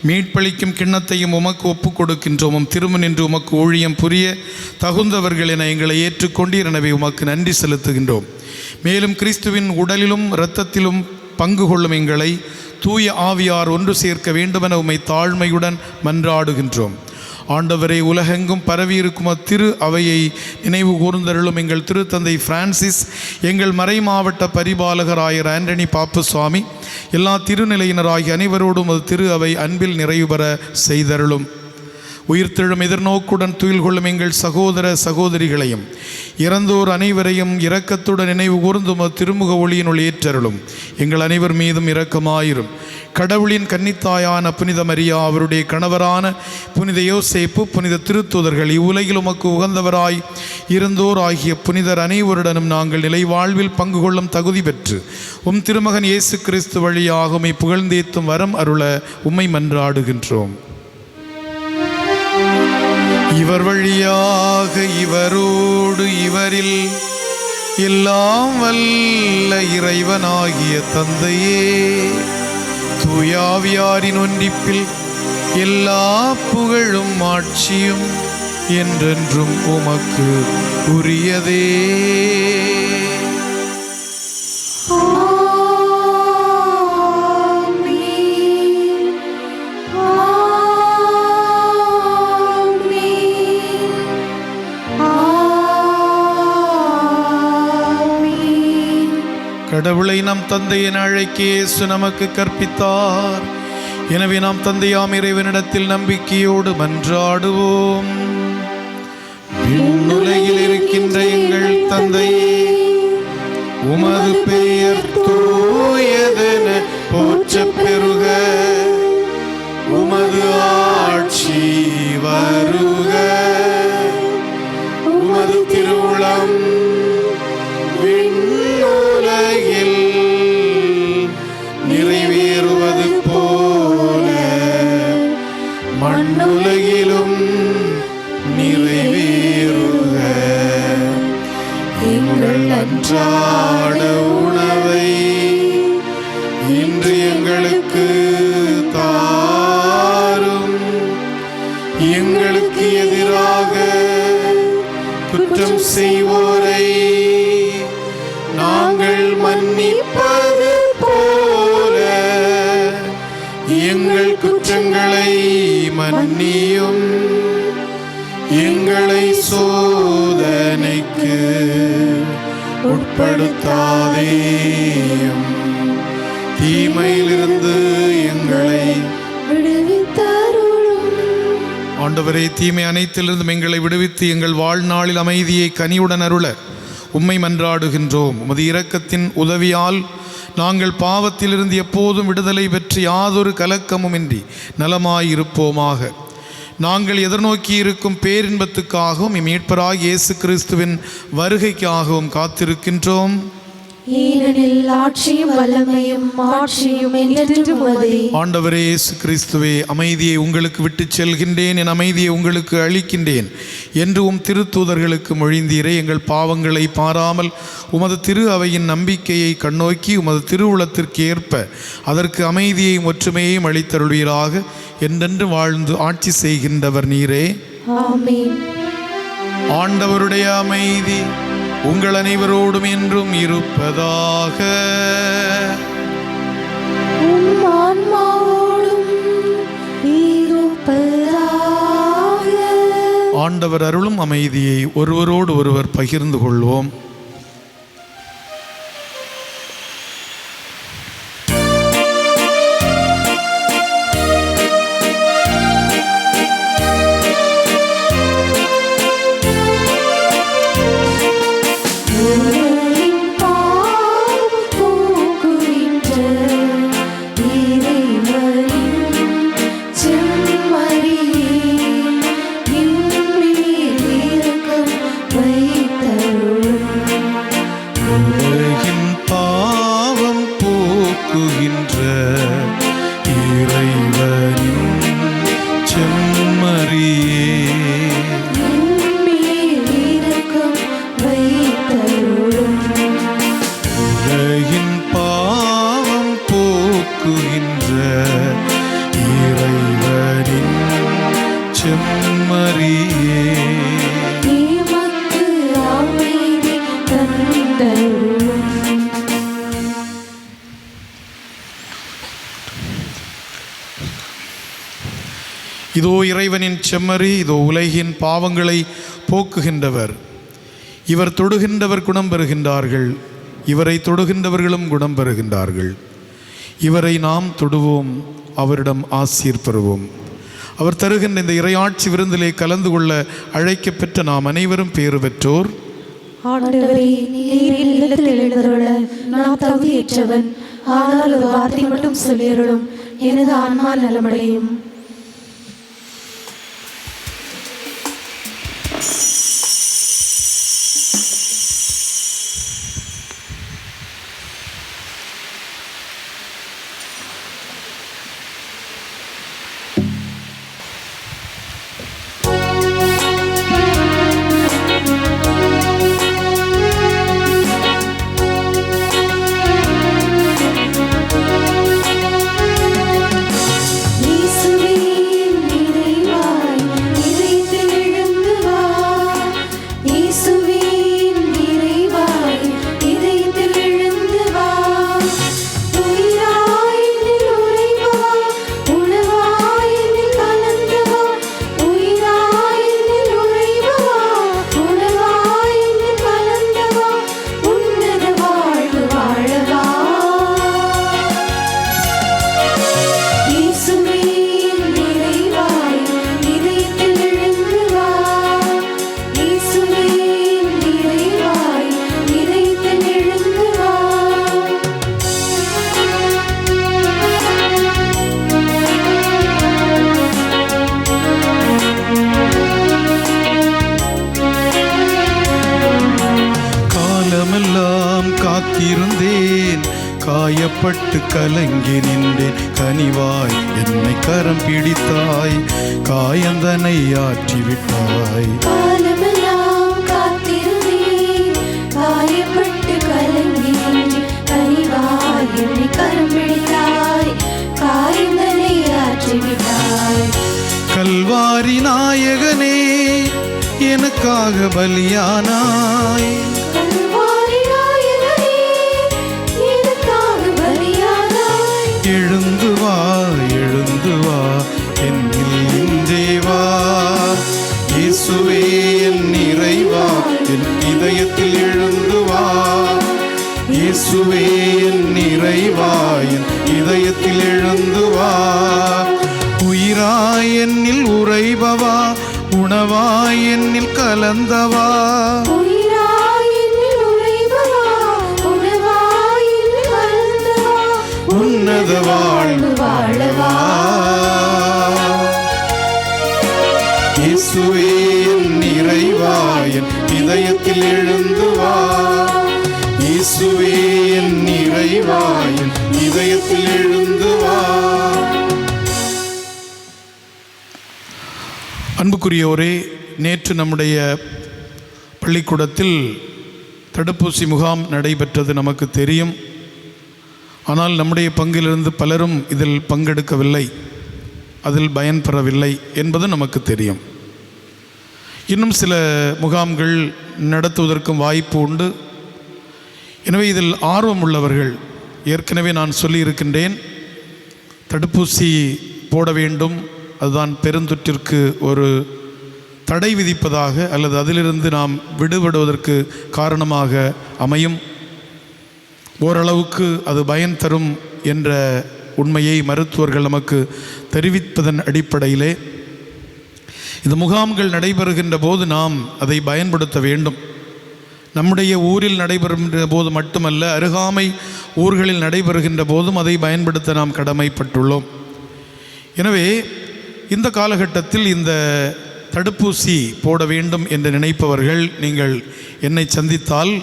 மீட்பளிக்கும் கிண்ணத்தையும் உமக்கு ஒப்புக் கொடுக்கின்றோம். திரும்ப நின்று உமக்கு ஊழியம் புரிய தகுந்தவர்கள் என எங்களை ஏற்றுக்கொண்டீர். எனவே உமக்கு நன்றி செலுத்துகின்றோம். மேலும் கிறிஸ்துவின் உடலிலும் இரத்தத்திலும் பங்கு கொள்ளும் எங்களை தூய ஆவியார் ஒன்று சேர்க்க வேண்டுமென உம்மை தாழ்மையுடன் மன்றாடுகின்றோம். ஆண்டவரே, உலகெங்கும் பரவியிருக்கும் அத்திரு அவையை நினைவு கூர்ந்தருளும் எங்கள் திருத்தந்தை பிரான்சிஸ், எங்கள் மறை மாவட்ட பரிபாலகராயர் ஆண்டனி பாப்பு சுவாமி, எல்லா திருநிலையினராகிய அனைவரோடும் அது திரு அவை அன்பில் நிறைவு பெற செய்தருளும். உயிர்த்தெழும் எதிர்நோக்குடன் துயில் கொள்ளும் எங்கள் சகோதர சகோதரிகளையும் இறந்தோர் அனைவரையும் இரக்கத்துடன் நினைவு கூர்ந்தும் திருமுக ஒளியினுள் ஏற்றருளும். எங்கள் அனைவர் மீதும் இரக்கமாயிரும். கடவுளின் கன்னித்தாயான புனித மரியா, அவருடைய கணவரான புனித யோசேப்பு, புனித திருத்தூதர்கள், இவ்வுலகில் உமக்கு உகந்தவராய் இருந்தோர் ஆகிய புனிதர் அனைவருடனும் நாங்கள் நிலை வாழ்வில் பங்கு கொள்ளும் தகுதி பெற்று உம் திருமகன் இயேசு கிறிஸ்து வழியாக உம்மை புகழ்ந்தேத்தும் வரம் அருள உம்மை மன்றாடுகின்றோம். இவர் வழியாக, இவரோடு, இவரில் எல்லாம் வல்ல இறைவனாகிய தந்தையே, தூயாவியாரின் ஒன்றிப்பில் எல்லா புகழும் ஆட்சியும் என்றென்றும் உமக்கு உரியதே. கடவுளை நம் தந்தையின் அழைக்க இயேசு நமக்கு கற்பித்தார். எனவே நாம் தந்தையாம் இறைவனிடத்தில் நம்பிக்கையோடு மன்றாடுவோம். விண்ணுலகில் இருக்கின்ற எங்கள் தந்தையே, உமது பெயர் தூயதென போற்றப் பெறுக. உமது ஆட்சி வருக. உமது திருவுளம் விண்ணுலகில் நிறைவேறுவது போல மண்ணுலகிலும் நிறைவேறுக. எங்கள் அன்றாட உணவை இன்று எங்களுக்கு தாரும். எங்களுக்கு எதிராக குற்றம் செய்வோரை நாங்கள் மன்னிப்பது போல எங்கள் குற்றங்களை மன்னியும். எங்களை சோதனைக்கு உட்படுத்தாதேயும், தீமையிலிருந்து எங்களை விடுவித்தருளும். ஆண்டவரே, தீமை அனைத்திலிருந்தும் எங்களை விடுவித்து எங்கள் வாழ்நாளில் அமைதியை கனியுடன் அருள உம்மை மன்றாடுகின்றோம். உமது இரக்கத்தின் உதவியால் நாங்கள் பாவத்திலிருந்து எப்போதும் விடுதலை பெற்று யாதொரு கலக்கமுமின்றி நலமாயிருப்போமாக. நாங்கள் எதிர்நோக்கி இருக்கும் பேரின்பத்துக்காகவும் மீட்பராகிய இயேசு கிறிஸ்துவின் வருகைக்காகவும் காத்திருக்கின்றோம். ஏனெனில் ஆட்சியும் வல்லமையும் மாட்சியும் என்றென்றும் உமதே. ஆண்டவரே இயேசு கிறிஸ்துவே, அமைதியை உங்களுக்கு விட்டுச் செல்கின்றேன், என் அமைதியை உங்களுக்கு அளிக்கின்றேன் என்று உம் திருத்தூதர்களுக்கு மொழிந்தீரே. எங்கள் பாவங்களை பாராமல் உமது திரு அவையின் நம்பிக்கையை கண்ணோக்கி உமது திருவுளத்திற்கு ஏற்ப அதற்கு அமைதியையும் ஒற்றுமையையும் அளித்தருள்வீராக. என்றென்று வாழ்ந்து ஆட்சி செய்கின்றவர் நீரே. ஆமென். ஆண்டவருடைய அமைதி உங்கள் அனைவரோடும் என்றும் இருப்பதாக. உம் ஆன்மாவோடும் இருப்பதாக. ஆண்டவர் அருளும் அமைதியை ஒருவரோடு ஒருவர் பகிர்ந்து கொள்வோம். வைத்தருளும். செம்மறியே எமக்கு அமைதி தந்தருளும். இதோ இறைவனின் செம்மறி, இதோ உலகின் பாவங்களை போக்குகின்றவர். இவர் தொடுகின்றவர் குணம் பெறுகின்றார்கள், இவரை தொடுகின்றவர்களும் குணம் பெறுகின்றார்கள். இவரை நாம் தொடுவோம், அவரிடம் ஆசீர் பெறுவோம். அவர் தருகின்ற இந்த இறையாட்சி விருந்திலே கலந்து கொள்ள அழைக்கப்பெற்ற நாம் அனைவரும் பேறு பெற்றோர். ஆண்டவரே, நீர் என் இல்லத்தில் எழுந்தருள நான் தகுதியற்றவன். ஆனால் ஒரு வார்த்தை மட்டும் சொல்லியருளும், எனது ஆன்மா நலமடையும். காத்திருந்தேன், காயப்பட்டு கலங்கி நின்றேன். கனிவாய் என்னை கரம் பிடித்தாய், காயந்தனை ஆற்றிவிட்டாய். காலமெல்லாம் காத்திருந்தேன், காயப்பட்டு கலங்கி நின்றேன். கனிவாய் என்னை கரம் பிடித்தாய், காயந்தனை ஆற்றிவிட்டாய். கல்வாரி நாயகனே, எனக்காக பலியானாய். எழுந்து வா, எழுந்து வா, என்னில் இன்றே வா. இயேசுவே என் நிறைவா, என் இதயத்தில் எழுந்து வா. இயேசுவே என் நிறைவா, என் இதயத்தில் எழுந்து வா. உயிராய் என்னில் உறைபவா, உணவாய் என்னில் கலந்தவா. உன்னத வாழ்வு வாழவா. இயேசுவே என் நிறைவா, என் இதயத்தில் எழுந்து வா. இயேசுவே என் நிறைவா, என் இதயத்தில் எழுந்து வா. அன்புக்குரியோரே, நேற்று நம்முடைய பள்ளிக்கூடத்தில் தடுப்பூசி முகாம் நடைபெற்றது நமக்கு தெரியும். ஆனால் நம்முடைய பங்கிலிருந்து பலரும் இதில் பங்கெடுக்கவில்லை, அதில் பயன்பெறவில்லை என்பது நமக்கு தெரியும். இன்னும் சில முகாம்கள் நடத்துவதற்கும் வாய்ப்பு உண்டு. எனவே இதில் ஆர்வம் உள்ளவர்கள், ஏற்கனவே நான் சொல்லியிருக்கின்றேன், தடுப்பூசி போட வேண்டும், அதுதான் பெருந்தொற்றிற்கு ஒரு தடை விதிப்பதாக அல்லது அதிலிருந்து நாம் விடுபடுவதற்கு காரணமாக அமையும். ஓரளவுக்கு அது பயன் தரும் என்ற உண்மையை மருத்துவர்கள் நமக்கு தெரிவிப்பதன் அடிப்படையிலே இந்த முகாம்கள் நடைபெறுகின்ற போது நாம் அதை பயன்படுத்த வேண்டும். நம்முடைய ஊரில் நடைபெறுகின்ற போது மட்டுமல்ல, அருகாமை ஊர்களில் நடைபெறுகின்ற போதும் அதை பயன்படுத்த நாம் கடமைப்பட்டுள்ளோம். எனவே இந்த காலகட்டத்தில் இந்த தடுப்பூசி போட வேண்டும் என்று நினைப்பவர்கள் நீங்கள் என்னை சந்தித்தால்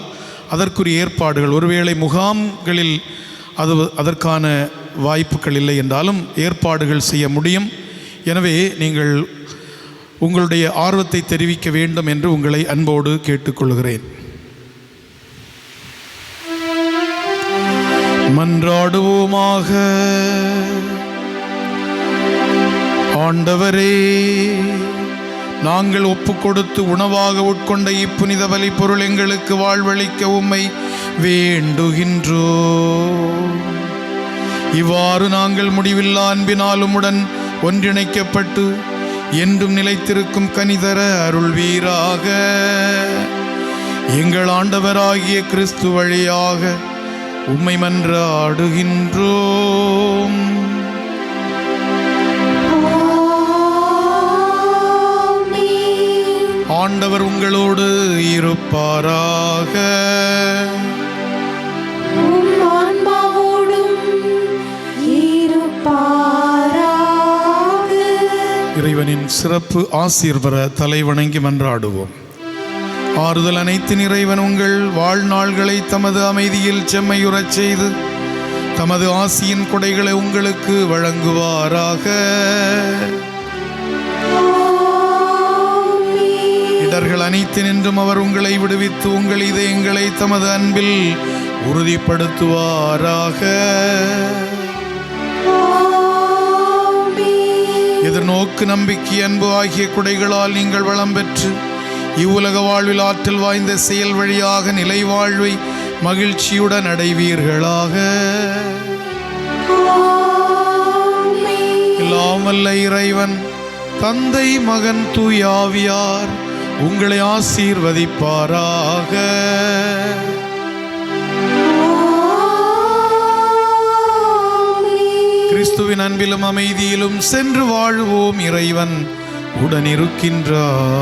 அதற்குரிய ஏற்பாடுகள், ஒருவேளை முகாம்களில் அதற்கான வாய்ப்புகள் இல்லை என்றாலும் ஏற்பாடுகள் செய்ய முடியும். எனவே நீங்கள் உங்களுடைய ஆர்வத்தை தெரிவிக்க வேண்டும் என்று உங்களை அன்போடு கேட்டுக்கொள்கிறேன். மன்றாடுவோமாக. ஆண்டவரே, நாங்கள் ஒப்புக்கொடுத்து உணவாக உட்கொண்ட இப்புனித பலி பொருள் எங்களுக்கு வாழ்வளிக்க உம்மை வேண்டுகின்றோம். இவ்வாறு நாங்கள் முடிவில்லா அன்பினால் உம்முடன் ஒன்றிணைக்கப்பட்டு என்றும் நிலைத்திருக்கும் கனிதர அருள்வீராக. எங்கள் ஆண்டவராகிய கிறிஸ்து வழியாக உம்மை மன்றாடுகின்றோம். ஆண்டவர் உங்களோடு இருப்பாராக. இறைவனின் சிறப்பு ஆசீர் பெற தலைவணங்கி மன்றாடுவோம். ஆறுதல் அனைத்தின் இறைவன் உங்கள் வாழ்நாள்களை தமது அமைதியில் செம்மையுறச் செய்து தமது ஆசியின் கொடைகளை உங்களுக்கு வழங்குவாராக. இடர்கள் அனைத்தினின்றும் அவர் உங்களை விடுவித்து உங்கள் இதயங்களை தமது அன்பில் உறுதிப்படுத்துவாராக. எதிர்நோக்கு நம்பிக்கை அன்பு ஆகிய கொடைகளால் நீங்கள் வளம் பெற்று இவ்வுலக வாழ்வில் ஆற்றல் வாய்ந்த செயல் வழியாக நிலை வாழ்வை மகிழ்ச்சியுடன் அடைவீர்களாக. எல்லாம் வல்ல இறைவன் தந்தை, மகன், தூய ஆவியார் உங்களை ஆசீர்வதிப்பாராக. கிறிஸ்துவின் அன்பிலும் அமைதியிலும் சென்று வாழ்வோம். இறைவன் உடனிருக்கின்றார்.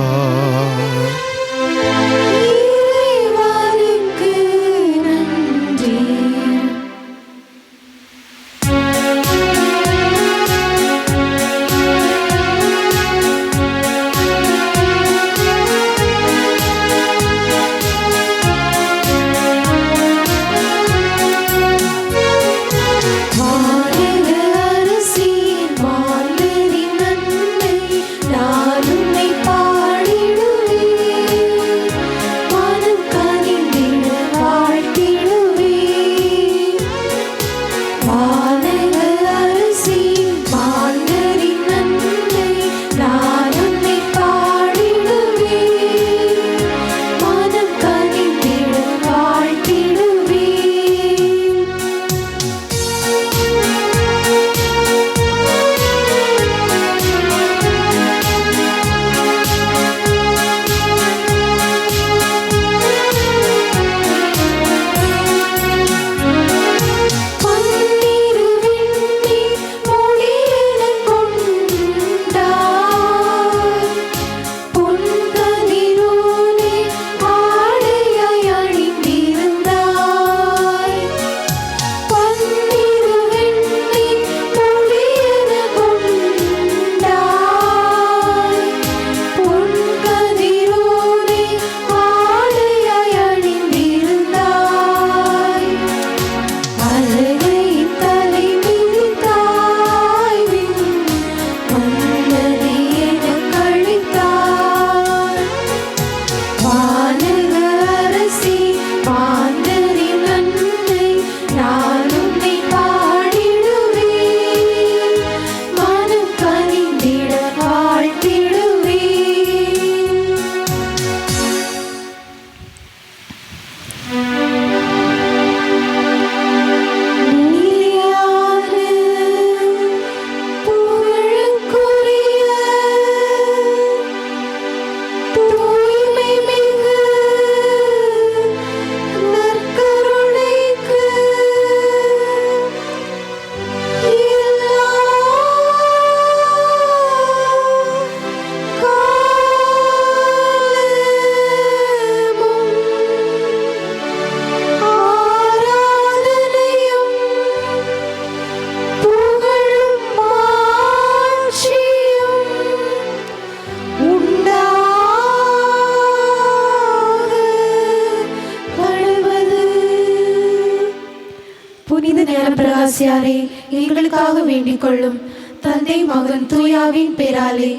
பிரகாசியாரே, எங்களுக்காக வேண்டிக் கொள்ளும். தந்தை, மகன், தூயாவின் பேராலே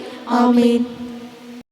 ஆமேன்.